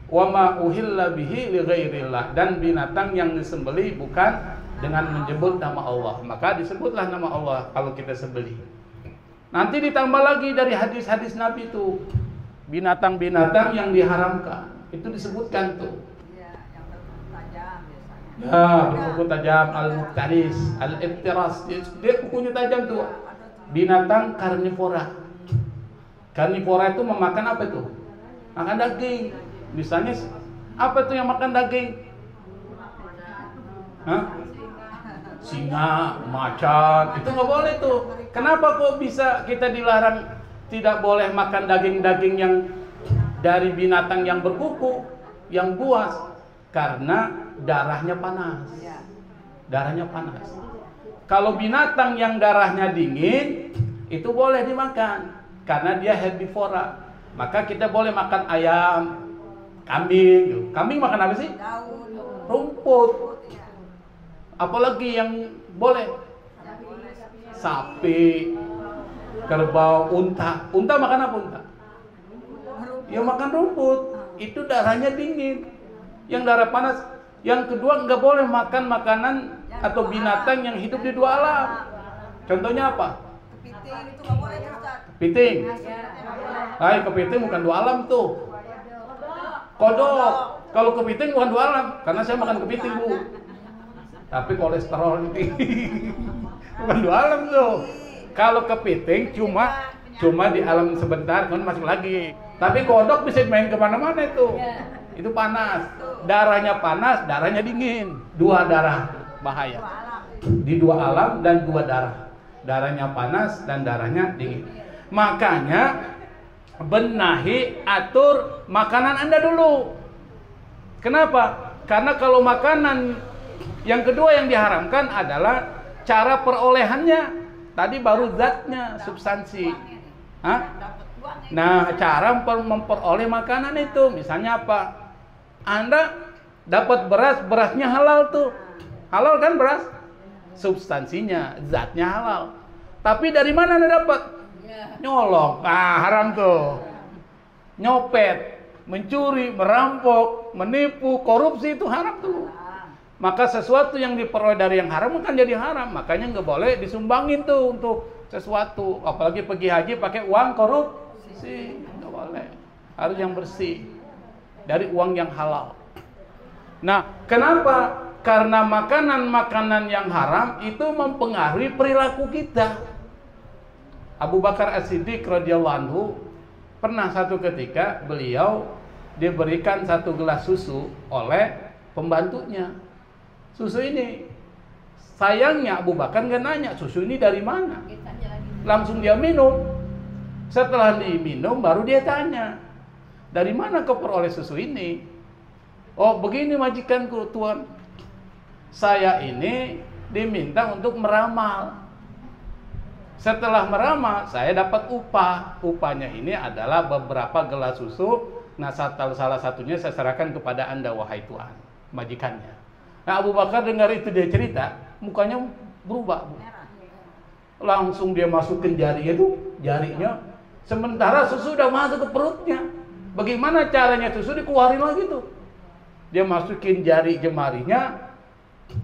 Wa ma uhilla bihi li ghairillah, dan binatang yang disembelih bukan dengan menyebut nama Allah, maka disebutlah nama Allah kalau kita sembelih. Nanti ditambah lagi dari hadis-hadis Nabi itu binatang-binatang yang diharamkan itu disebutkan tuh. Ya, berkuku tajam, al-muftaris, al-iftiras, dia kukunya tajam tuh. Binatang karnivora. Karnivora itu memakan apa itu? Makan daging. Misalnya apa tuh yang makan daging? Hah? Singa, macan, itu nggak boleh tuh. Kenapa kok bisa kita dilarang tidak boleh makan daging-daging yang dari binatang yang berkuku, yang buas? Karena darahnya panas. Darahnya panas. Kalau binatang yang darahnya dingin, itu boleh dimakan karena dia herbivora. Maka kita boleh makan ayam, kambing. Kambing makan apa sih? Rumput. Apalagi yang boleh? Sapi, kerbau, unta. Unta makan apa unta? Ya makan rumput. Itu darahnya dingin. Yang darah panas. Yang kedua, nggak boleh makan makanan atau binatang yang hidup di dua alam. Contohnya apa? Kepiting itu nggak boleh, Ustaz. Kepiting. Hai, kepiting bukan dua alam tuh. Kodok. Kalau kepiting bukan dua alam, karena saya makan kepiting, Bu. tapi kolesterol tinggi. Bukan 2 alam tuh. Kalau kepiting cuma di alam sebentar, kan masuk lagi. Tapi kodok bisa main kemana-mana itu. Itu panas. Darahnya panas, darahnya dingin. 2 darah bahaya. Di 2 alam dan 2 darah. Darahnya panas dan darahnya dingin. Makanya benahi, atur makanan Anda dulu. Kenapa? Karena kalau makanan yang kedua yang diharamkan adalah cara perolehannya. Tadi baru zatnya, substansi. Hah? Nah, cara memperoleh makanan itu, misalnya apa? Anda dapat beras, berasnya halal tuh. Halal kan beras? Substansinya, zatnya halal. Tapi dari mana Anda dapat? Nyolong, haram tuh. Nyopet, mencuri, merampok, menipu, korupsi itu haram tuh. Maka sesuatu yang diperoleh dari yang haram kan jadi haram. Makanya nggak boleh disumbangin tuh untuk sesuatu. Apalagi pergi haji pakai uang korupsi, nggak boleh. Harus yang bersih dari uang yang halal. Nah, kenapa? Karena makanan-makanan yang haram itu mempengaruhi perilaku kita. Abu Bakar As-Siddiq radhiyallahu anhu pernah satu ketika beliau diberikan 1 gelas susu oleh pembantunya. Susu ini, sayangnya Abu Bakar nggak nanya susu ini dari mana. Langsung dia minum. Setelah diminum baru dia tanya, dari mana kau peroleh susu ini? Oh begini majikanku tuan, saya ini diminta untuk meramal. Setelah meramal, saya dapat upah. Upahnya ini adalah beberapa gelas susu. Nah, salah satunya saya serahkan kepada Anda, wahai Tuan, majikannya. Nah, Abu Bakar dengar itu dia cerita, mukanya berubah. Langsung dia masukin jarinya. Sementara susu udah masuk ke perutnya. Bagaimana caranya susu dikeluarin lagi tuh? Dia masukin jari jemarinya,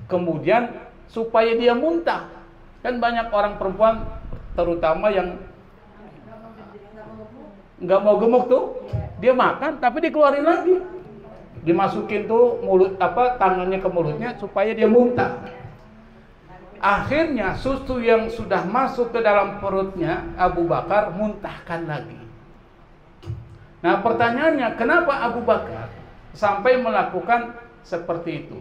kemudian supaya dia muntah. Kan banyak orang perempuan terutama yang nggak mau gemuk tuh, dia makan tapi dikeluarin lagi, dimasukin tuh tangannya ke mulutnya supaya dia muntah. Akhirnya susu yang sudah masuk ke dalam perutnya Abu Bakar muntahkan lagi. Nah pertanyaannya, kenapa Abu Bakar sampai melakukan seperti itu?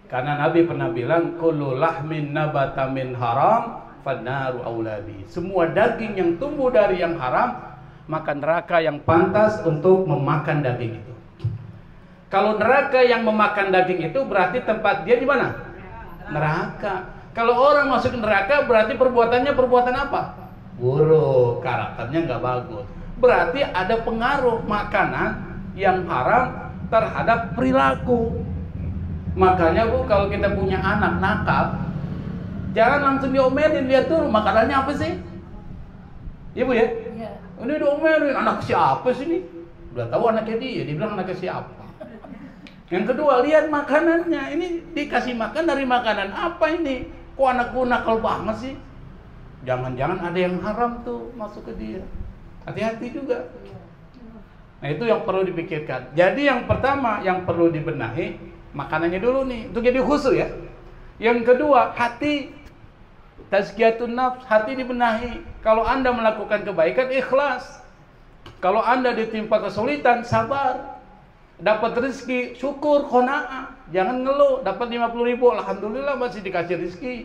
Karena Nabi pernah bilang, kullu lahmin nabata min haram fannaru auladi. Semua daging yang tumbuh dari yang haram, maka neraka yang pantas untuk memakan daging itu. Kalau neraka yang memakan daging itu berarti tempat dia di mana? Neraka. Kalau orang masuk ke neraka berarti perbuatannya perbuatan apa? Buruk, karakternya nggak bagus. Berarti ada pengaruh makanan yang haram terhadap perilaku. Makanya Bu, kalau kita punya anak nakal, jangan langsung diomelin, lihat dulu makanannya apa sih? Iya Bu ya? Iya. Ini diomelin, anak siapa sih ini? Udah tahu anaknya dia bilang anaknya siapa. Yang kedua, lihat makanannya. Ini dikasih makan dari makanan apa ini? Kok anakku nakal banget sih? Jangan-jangan ada yang haram tuh masuk ke dia. Hati-hati juga. Nah itu yang perlu dipikirkan. Jadi yang pertama yang perlu dibenahi makanannya dulu nih, untuk jadi khusyuk ya. Yang kedua, hati, tazkiyatun nafs, hati dibenahi. Kalau Anda melakukan kebaikan, ikhlas. Kalau Anda ditimpa kesulitan, sabar. Dapat rezeki, syukur, qanaah. Jangan ngeluh, dapat 50.000, alhamdulillah masih dikasih rezeki.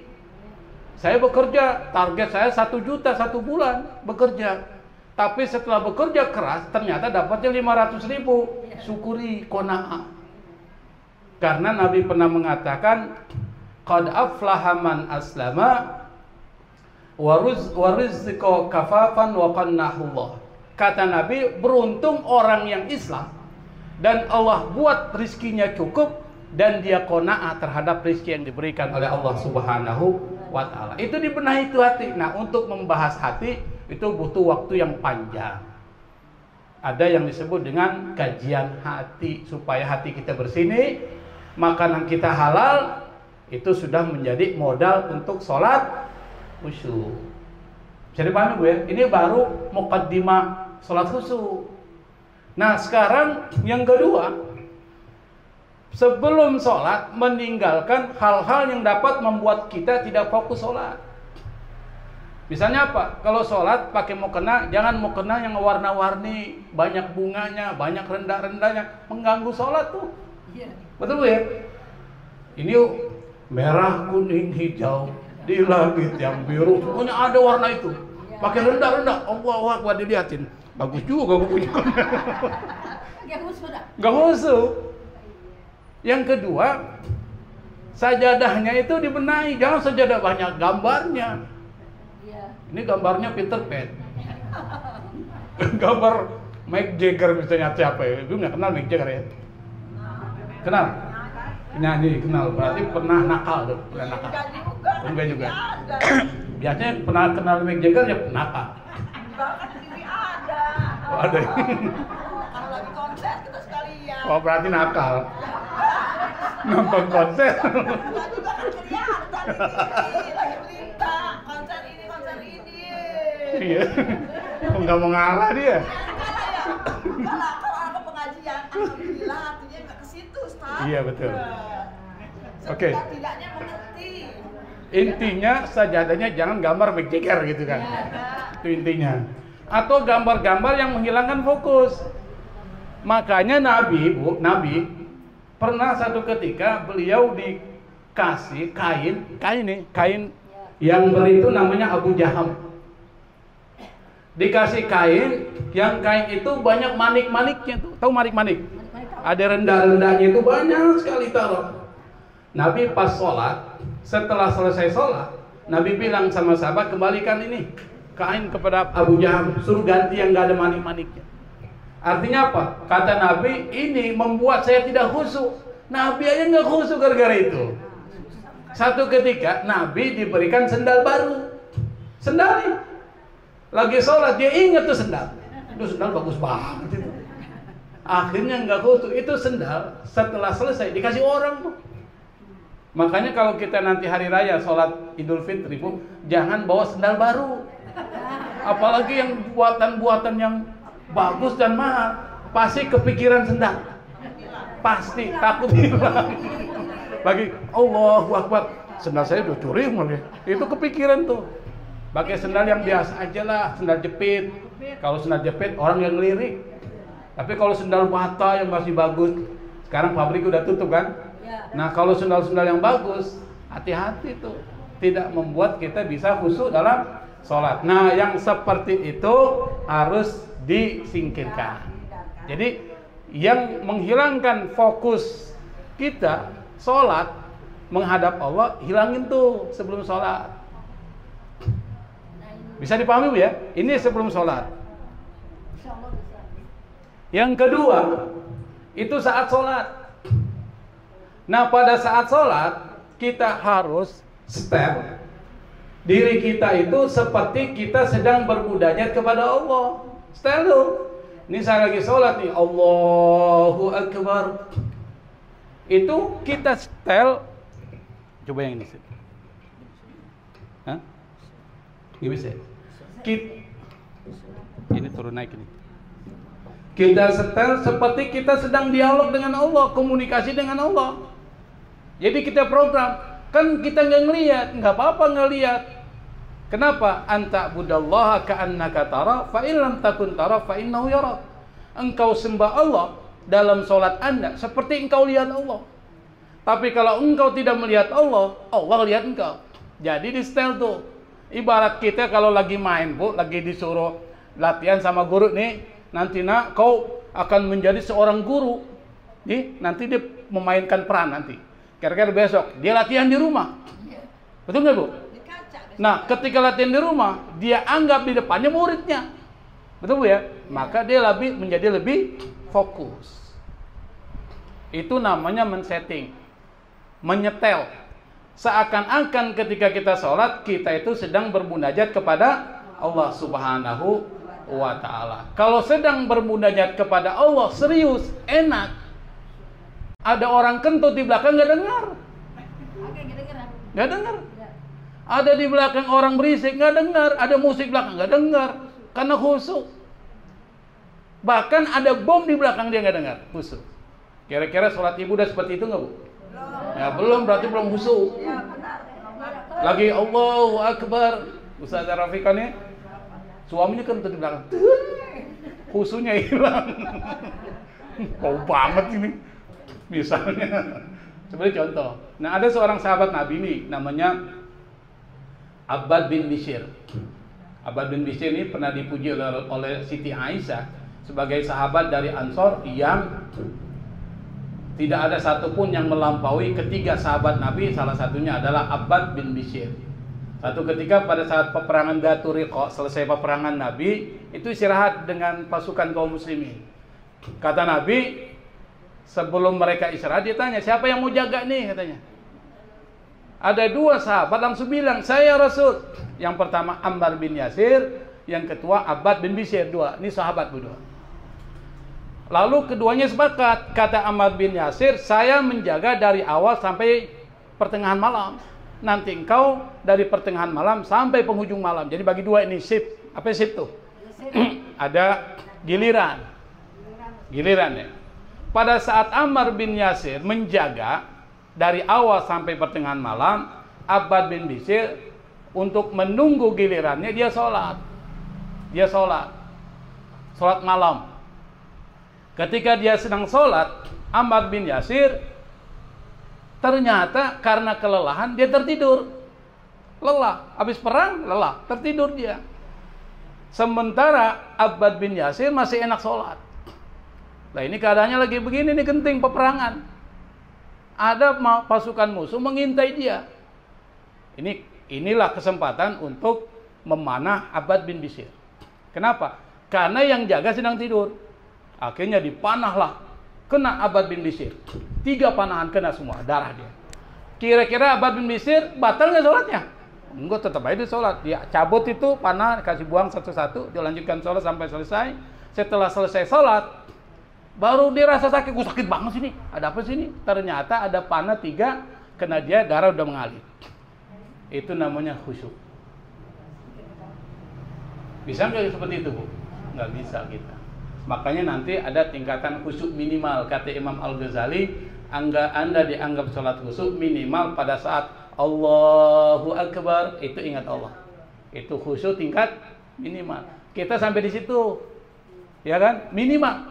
Saya bekerja, target saya 1 juta 1 bulan bekerja. Tapi setelah bekerja keras, ternyata dapatnya 500.000. Syukuri, qanaah. Karena Nabi pernah mengatakan, qad aflaha man aslama wa rizqa kafafan wa qannahullah. Kata Nabi, beruntung orang yang Islam dan Allah buat rizkinya cukup dan dia qanaah terhadap rizki yang diberikan oleh Allah Subhanahu wa taala. Itu dibenahi itu hati. Nah, untuk membahas hati itu butuh waktu yang panjang. Ada yang disebut dengan kajian hati supaya hati kita bersih nih. Makanan kita halal, itu sudah menjadi modal untuk sholat khusyuk. Bisa dipahami Bu ya? Ini baru muqaddimah sholat khusyuk. Nah sekarang yang kedua, sebelum sholat meninggalkan hal-hal yang dapat membuat kita tidak fokus sholat. Misalnya apa? Kalau sholat pakai mukena, jangan mukena yang warna-warni, banyak bunganya, banyak rendah-rendahnya, mengganggu sholat tuh. Betul ya? Ini merah, kuning, hijau di langit yang biru, pokoknya ada warna itu. Pakai rendah-rendah, Allahu Akbar, dilihatin. Bagus juga gue punya. Gak khusyuk. Yang kedua, sajadahnya itu dibenahi, jangan sajadah banyak gambarnya. Ini gambarnya Peter Pan. Gambar Mick Jagger misalnya siapa ya? Lu nggak kenal Mick Jagger ya? Kenal? Nyanyi kenal, berarti pernah nakal tuh, pernah nakal. Enggak juga. Biasanya pernah kenal Mick Jagger ya nakal. Oh, ada. Kalau lagi konser kita sekalian. Oh, berarti nakal. Nonton konser. Kita juga kan kelihatan ini lagi berita konser ini konser ini. Iya. Kok nggak mau ngalah dia? Kalau ada pengajian, alhamdulillah hatinya nggak ke situ, Ustaz. Iya, betul. Oke. Setidaknya mengerti. Intinya sajadahnya jangan gambar Mick Jagger gitu kan. Itu intinya. Atau gambar-gambar yang menghilangkan fokus. Makanya Nabi pernah satu ketika beliau dikasih kain yang beri itu namanya Abu Jaham. Dikasih kain, yang kain itu banyak manik-maniknya tuh. Tahu manik-manik? Ada rendah-rendahnya itu banyak sekali taruh. Nabi pas sholat, setelah selesai sholat, Nabi bilang sama sahabat, kembalikan ini kain kepada Abu Jaham, suruh ganti yang gak ada manik-maniknya. Artinya apa? Kata Nabi, ini membuat saya tidak khusyuk. Nabi aja nggak khusyuk gara-gara itu. Satu ketika Nabi diberikan sendal baru. Sendal nih. Lagi sholat dia ingat tuh sendal. Itu sendal bagus banget itu. Akhirnya nggak khusyuk. Itu sendal setelah selesai dikasih orang tuh. Makanya kalau kita nanti hari raya sholat Idul Fitri Bu, jangan bawa sendal baru. Apalagi yang buatan-buatan yang bagus dan mahal, pasti kepikiran sendal. Pasti takut hilang. Bagi Allahu Akbar, sendal saya udah curi malah. Itu kepikiran tuh. Pakai sendal yang biasa aja lah, sendal jepit. Kalau sendal jepit orang yang ngelirik. Tapi kalau sendal bata yang masih bagus, sekarang pabrik udah tutup kan? Nah, kalau sendal-sendal yang bagus, hati-hati tuh. Tidak membuat kita bisa khusyuk dalam sholat. Nah, yang seperti itu harus disingkirkan. Jadi yang menghilangkan fokus kita sholat menghadap Allah, hilangin tuh sebelum sholat. Bisa dipahami Bu ya? Ini sebelum sholat. Yang kedua, itu saat sholat. Nah, pada saat sholat kita harus step diri kita itu seperti kita sedang bermunajat kepada Allah. Setel tuh. Ini saya lagi sholat nih, Allahu Akbar. Itu kita setel. Coba yang ini. Hah? Gak bisa. Ini turun naik ini. Kita setel seperti kita sedang dialog dengan Allah, komunikasi dengan Allah. Jadi kita program. Kan kita nggak ngelihat, nggak apa-apa ngelihat. Kenapa? Anta budallaha ka'annaka tara, fa in lam takun tara fa innahu yarak. Engkau sembah Allah dalam sholat Anda seperti engkau lihat Allah. Tapi kalau engkau tidak melihat Allah, Allah lihat engkau. Jadi di setel tuh. Ibarat kita kalau lagi main Bu, lagi disuruh latihan sama guru nih, nanti nak kau akan menjadi seorang guru. Nanti dia memainkan peran nanti. Kira-kira besok dia latihan di rumah. Betul nggak Bu? Nah, ketika latihan di rumah, dia anggap di depannya muridnya. Betul Bu ya? Maka dia menjadi lebih fokus. Itu namanya men-setting, menyetel. Seakan-akan ketika kita sholat, kita itu sedang bermunajat kepada Allah Subhanahu wa Ta'ala. Kalau sedang bermunajat kepada Allah, serius, enak. Ada orang kentut di belakang nggak dengar. Nggak dengar. Ada di belakang orang berisik nggak dengar. Ada musik belakang nggak dengar. Karena khusyuk. Bahkan ada bom di belakang dia nggak dengar. Khusyuk. Kira-kira sholat ibu udah seperti itu nggak Bu? Belum. Ya belum, berarti belum khusyuk. Ya benar. Lagi Allahu Akbar, Ustaz Rafiqan nih, suaminya kan di belakang, khusyuknya hilang. Kau banget ini, misalnya. Sebagai contoh, nah ada seorang sahabat Nabi nih, namanya Abbad bin Bishr. Abbad bin Bishr ini pernah dipuji oleh Siti Aisyah sebagai sahabat dari Ansor yang tidak ada satupun yang melampaui ketiga sahabat Nabi. Salah satunya adalah Abbad bin Bishr. Satu ketika pada saat peperangan Daturiqa, selesai peperangan Nabi, itu istirahat dengan pasukan kaum muslimin. Kata Nabi, sebelum mereka istirahat, dia tanya, siapa yang mau jaga nih, katanya. Ada dua sahabat langsung bilang, saya Rasul. Yang pertama Ammar bin Yasir, yang kedua Abbad bin Bishr, dua. Ini sahabat berdua. Lalu keduanya sepakat, kata Ammar bin Yasir, saya menjaga dari awal sampai pertengahan malam. Nanti engkau dari pertengahan malam sampai penghujung malam. Jadi bagi dua ini shift. Apa shift tuh? Ada giliran. Giliran ya. Pada saat Ammar bin Yasir menjaga dari awal sampai pertengahan malam, Abbad bin Bishr untuk menunggu gilirannya dia sholat. Dia sholat malam. Ketika dia sedang sholat, Ammar bin Yasir ternyata karena kelelahan dia tertidur. Lelah, habis perang lelah, tertidur dia. Sementara Abbad bin Yasir masih enak sholat. Nah ini keadaannya lagi begini nih, genting peperangan. Ada pasukan musuh mengintai dia. Inilah kesempatan untuk memanah Abbad bin Bishr. Kenapa? Karena yang jaga sedang tidur. Akhirnya dipanahlah, kena Abbad bin Bishr. 3 panahan kena semua, darah dia. Kira-kira Abbad bin Bishr batal nggak sholatnya? Enggak, tetap aja dia sholat. Dia cabut itu panah, kasih buang satu-satu, dia lanjutkan sholat sampai selesai. Setelah selesai sholat, baru dia rasa sakit, gue sakit banget sini. Ada apa sini? Ternyata ada panah 3 kena dia, darah udah mengalir. Itu namanya khusyuk. Bisa nggak seperti itu, Bu? Nggak bisa kita. Makanya nanti ada tingkatan khusyuk minimal. Kata Imam Al-Ghazali, Anda dianggap sholat khusyuk minimal pada saat Allahu Akbar, itu ingat Allah. Itu khusyuk tingkat minimal. Kita sampai di situ, ya kan? Minimal.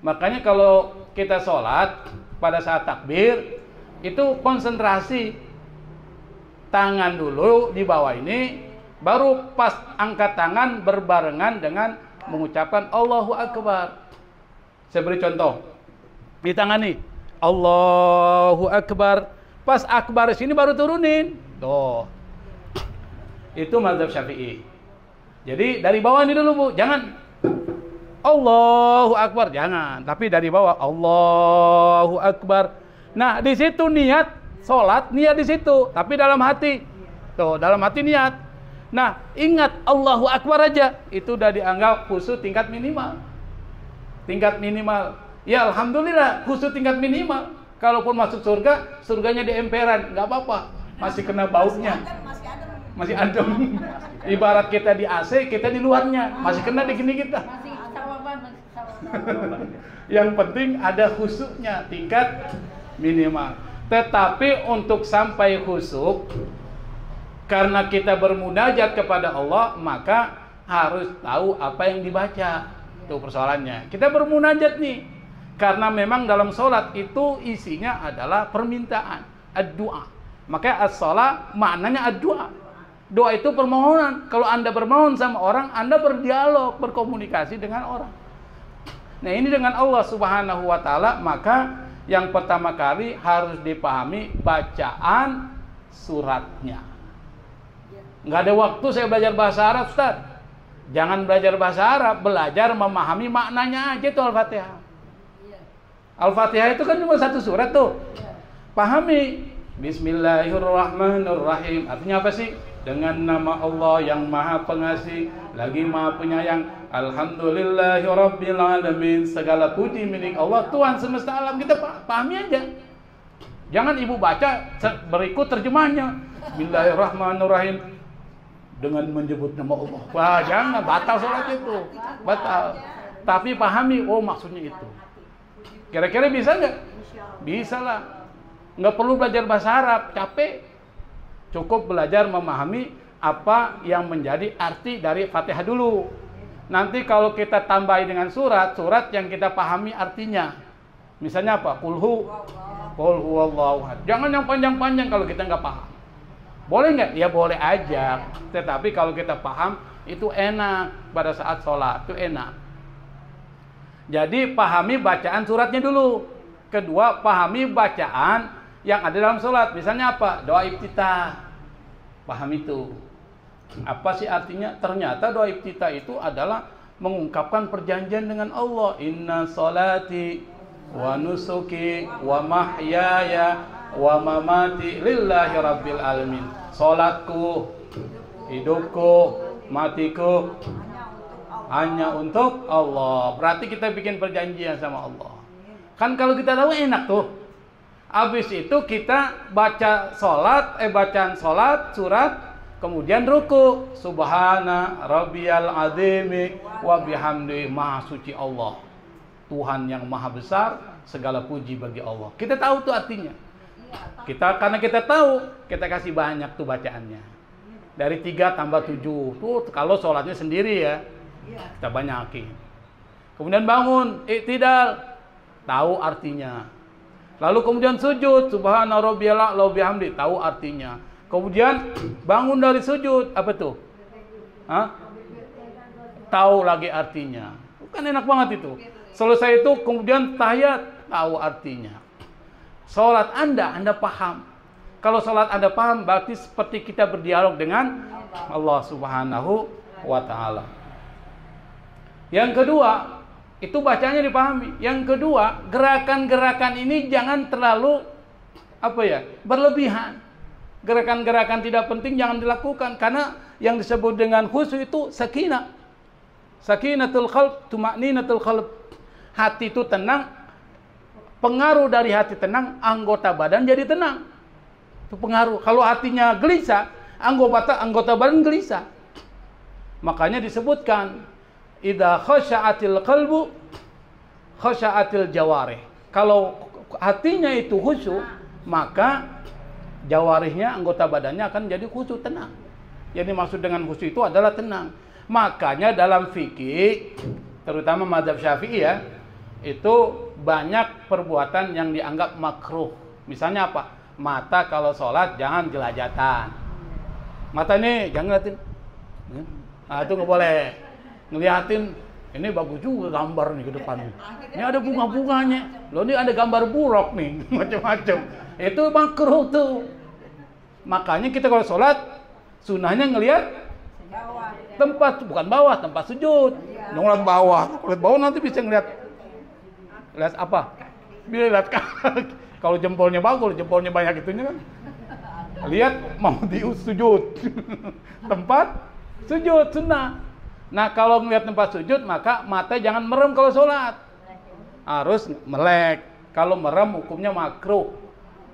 Makanya kalau kita sholat pada saat takbir, itu konsentrasi. Tangan dulu di bawah ini, baru pas angkat tangan berbarengan dengan mengucapkan Allahu Akbar. Saya beri contoh. Di tangan nih, Allahu Akbar. Pas akbar sini baru turunin. Tuh. Itu mazhab Syafi'i. Jadi dari bawah ini dulu, Bu. Jangan Allahu Akbar, jangan. Tapi dari bawah Allahu Akbar. Nah, di situ niat sholat, niat di situ. Tapi dalam hati. Tuh, dalam hati niat. Nah, ingat Allahu Akbar aja, itu udah dianggap khusyuk tingkat minimal. Tingkat minimal. Ya alhamdulillah, khusyuk tingkat minimal. Kalaupun masuk surga, surganya di emperan, nggak apa-apa. Masih kena baunya. Masih adem. Ibarat kita di AC, kita di luarnya. Masih kena di gini kita. Masih sawaban. Yang penting ada khusyuknya, tingkat minimal. Tetapi untuk sampai khusyuk, karena kita bermunajat kepada Allah, maka harus tahu apa yang dibaca. Itu persoalannya. Kita bermunajat nih, karena memang dalam sholat itu isinya adalah permintaan, ad-du'a. Maka as-sholat maknanya ad-du'a. Doa itu permohonan. Kalau Anda bermohon sama orang, Anda berdialog, berkomunikasi dengan orang. Nah ini dengan Allah Subhanahu wa Ta'ala, maka yang pertama kali harus dipahami bacaan suratnya. Nggak ada waktu saya belajar bahasa Arab, Ustaz. Jangan belajar bahasa Arab, belajar memahami maknanya aja tuh Al-Fatihah. Al-Fatihah itu kan cuma 1 surat tuh. Pahami. Bismillahirrahmanirrahim. Artinya apa sih? Dengan nama Allah yang Maha Pengasih, lagi Maha Penyayang. Alhamdulillahirabbil alamin. Segala puji milik Allah, Tuhan semesta alam. Kita pahami aja. Jangan ibu baca berikut terjemahnya. Bismillahirrahmanirrahim. Dengan menyebut nama Allah. Wah, jangan, batal sholat itu. Batal. Tapi pahami, oh maksudnya itu. Kira-kira bisa nggak? Bisa lah. Nggak perlu belajar bahasa Arab, capek. Cukup belajar memahami apa yang menjadi arti dari Fatihah dulu. Nanti kalau kita tambahi dengan surat yang kita pahami artinya. Misalnya apa? Qul huwallahu ahad. Jangan yang panjang-panjang kalau kita nggak paham. Boleh nggak? Ya boleh aja. Tetapi kalau kita paham, itu enak. Pada saat sholat, itu enak. Jadi pahami bacaan suratnya dulu. Kedua, pahami bacaan yang ada dalam sholat. Misalnya apa? Doa iftitah. Pahami itu. Apa sih artinya? Ternyata doa iftitah itu adalah mengungkapkan perjanjian dengan Allah. Inna sholati wa nusuki wa mahyaya wa mamati lillahi rabbil alamin. Sholatku, hidupku, matiku hanya untuk Allah. Berarti kita bikin perjanjian sama Allah. Kan kalau kita tahu enak tuh. Habis itu kita baca bacaan sholat, surat, kemudian ruku. Subhana rabbiyal azimi wa bihamdi, maha suci Allah. Tuhan yang maha besar, segala puji bagi Allah. Kita tahu tuh artinya. Karena kita tahu, kita kasih banyak tuh bacaannya. Dari 3 tambah 7. Tuh kalau sholatnya sendiri ya, kita banyakin. Kemudian bangun, iktidal, tahu artinya. Lalu kemudian sujud, subhana rabbiyal a'la wa bihamdi, tahu artinya. Kemudian bangun dari sujud, apa tuh? Tahu lagi artinya. Kan enak banget itu. Selesai itu kemudian tahiyat, tahu artinya. Salat Anda paham. Kalau salat Anda paham, berarti seperti kita berdialog dengan Allah Subhanahu wa taala. Yang kedua, itu bacanya dipahami. Yang kedua, gerakan-gerakan ini jangan terlalu berlebihan. Gerakan-gerakan tidak penting jangan dilakukan, karena yang disebut dengan khusyuk itu sakinah. Sakinatul qalb, tuma'ninatul qalb. Hati itu tenang. Pengaruh dari hati tenang, anggota badan jadi tenang. Itu pengaruh. Kalau hatinya gelisah, anggota badan gelisah. Makanya disebutkan idza khasya'atil qalbu khasya'atil jawarih. Kalau hatinya itu khusyuk, maka jawarihnya, anggota badannya akan jadi khusyuk, tenang. Yang dimaksud dengan khusyuk itu adalah tenang. Makanya dalam fikih, terutama mazhab Syafi'i ya, itu banyak perbuatan yang dianggap makruh. Misalnya apa? Mata kalau sholat jangan jelajatan. Mata ini jangan ngeliatin. Nah, itu nggak boleh. Ngeliatin, ini bagus juga gambar nih ke depan nih. Ini ada bunga-bunganya. Loh, ini ada gambar buruk nih, macam-macam. Itu makruh tuh. Makanya kita kalau sholat, sunahnya ngelihat tempat, bukan bawah, tempat sujud. Ngeliat bawah. Ngeliat bawah nanti bisa ngeliat apa? Bila lihat kalau jempolnya bagus, jempolnya banyak itunya kan. Lihat mau sujud. Tempat sujud sunnah. Nah, kalau melihat tempat sujud, maka mata jangan merem kalau sholat. Harus melek. Kalau merem hukumnya makruh.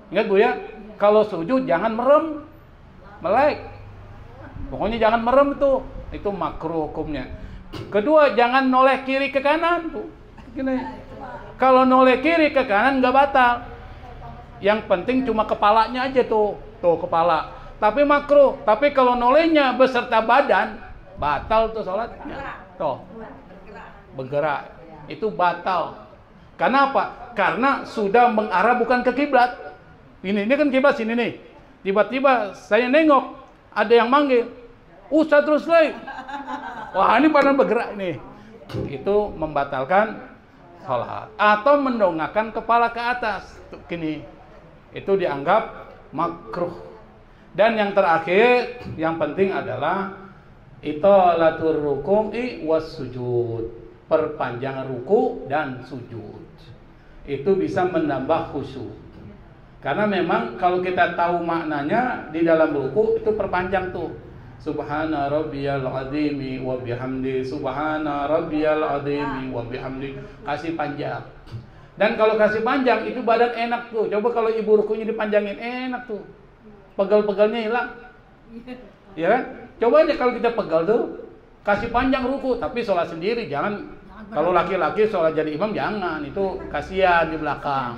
Ingat Bu ya, kalau sujud jangan merem, melek. Pokoknya jangan merem tuh. Itu makruh hukumnya. Kedua, jangan noleh kiri ke kanan tuh. Gini. Kalau noleh kiri ke kanan nggak batal. Yang penting cuma kepalanya aja tuh. Tuh kepala. Tapi makruh. Tapi kalau nolehnya beserta badan, batal tuh sholatnya. Tuh. Bergerak. Itu batal. Karena apa? Karena sudah mengarah bukan ke kiblat. Ini kan kiblat sini nih. Tiba-tiba saya nengok, ada yang manggil. Ustaz terus lagi. Wah, ini pada bergerak nih. Itu membatalkan sholat. Atau mendongakkan kepala ke atas. Tuh, gini. Itu dianggap makruh. Dan yang terakhir, yang penting adalah italatur ruku'i was sujud. Perpanjangan ruku dan sujud. Itu bisa menambah khusyuk. Karena memang kalau kita tahu maknanya di dalam ruku itu perpanjang tuh. Subhana rabbiyal azimi wa bihamdi, subhana rabbiyal azimi wa bihamdi. Kasih panjang. Dan kalau kasih panjang itu badan enak tuh. Coba kalau ibu rukunya dipanjangin, enak tuh. Pegal-pegalnya hilang. Ya kan? Coba aja kalau kita pegal tuh, kasih panjang ruku, tapi sholat sendiri, jangan Kalau laki-laki sholat jadi imam jangan, itu kasihan di belakang.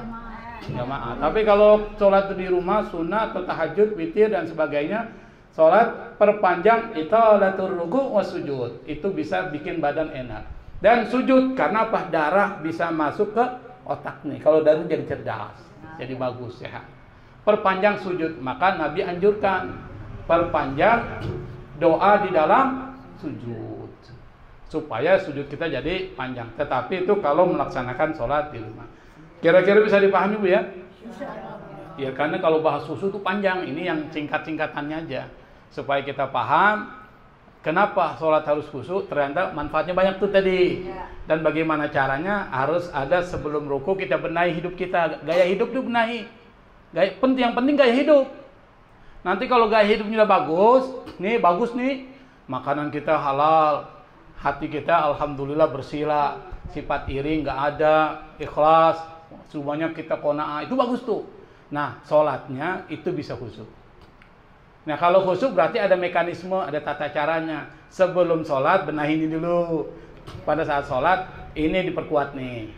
Jamaah. Tapi kalau sholat di rumah sunnah atau tahajud, witir dan sebagainya, sholat perpanjang italatur ruku' was sujud, itu bisa bikin badan enak. Dan sujud karena apa? Darah bisa masuk ke otak nih. Kalau darah jadi cerdas, jadi bagus sehat. Perpanjang sujud, maka Nabi anjurkan perpanjang doa di dalam sujud supaya sujud kita jadi panjang. Tetapi itu kalau melaksanakan sholat di rumah. Kira-kira bisa dipahami Bu ya? Ya karena kalau bahas khusyuk itu panjang, ini yang singkat-singkatannya aja supaya kita paham kenapa sholat harus khusyuk. Ternyata manfaatnya banyak tuh tadi. Dan bagaimana caranya? Harus ada sebelum ruku kita benahi hidup kita, gaya hidup tuh benahi. Yang penting gaya hidup. Nanti kalau gaya hidupnya udah bagus nih, makanan kita halal, hati kita alhamdulillah bersila, sifat iri nggak ada, ikhlas, semuanya kita qanaah, itu bagus tuh. Nah, sholatnya itu bisa khusyuk. Nah, kalau khusyuk berarti ada mekanisme, ada tata caranya. Sebelum sholat benahi ini dulu. Pada saat sholat ini diperkuat nih.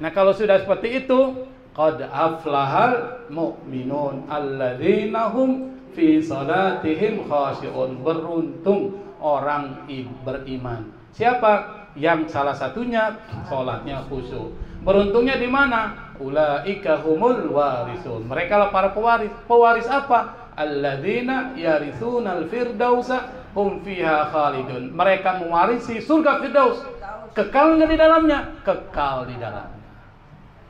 Nah, kalau sudah seperti itu, qad aflahal mu'minun alladzina hum fi salatihim khashi'un. Beruntung orang beriman. Siapa? Yang salah satunya sholatnya khusyuk. Beruntungnya di mana? Ulaika humul warisun. Mereka lah para pewaris. Pewaris apa? Alladzina yaritsunal firdausa hum fiha khalidun. Mereka mewarisi surga Firdaus. Kekal nggak di dalamnya? Kekal di dalamnya.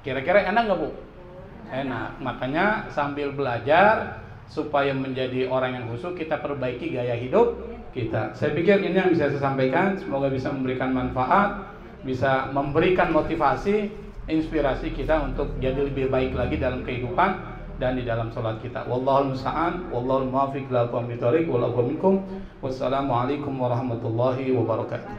Kira-kira enak nggak Bu? Enak. Makanya sambil belajar supaya menjadi orang yang khusyuk, kita perbaiki gaya hidup kita. Saya pikir ini yang bisa saya sampaikan. Semoga bisa memberikan manfaat, bisa memberikan motivasi, inspirasi kita untuk jadi lebih baik lagi dalam kehidupan dan di dalam sholat kita. Wallahul musta'an, wallahul muwaffiq ila aqwamit thoriq, wallahu minkum. Wassalamualaikum warahmatullahi wabarakatuh.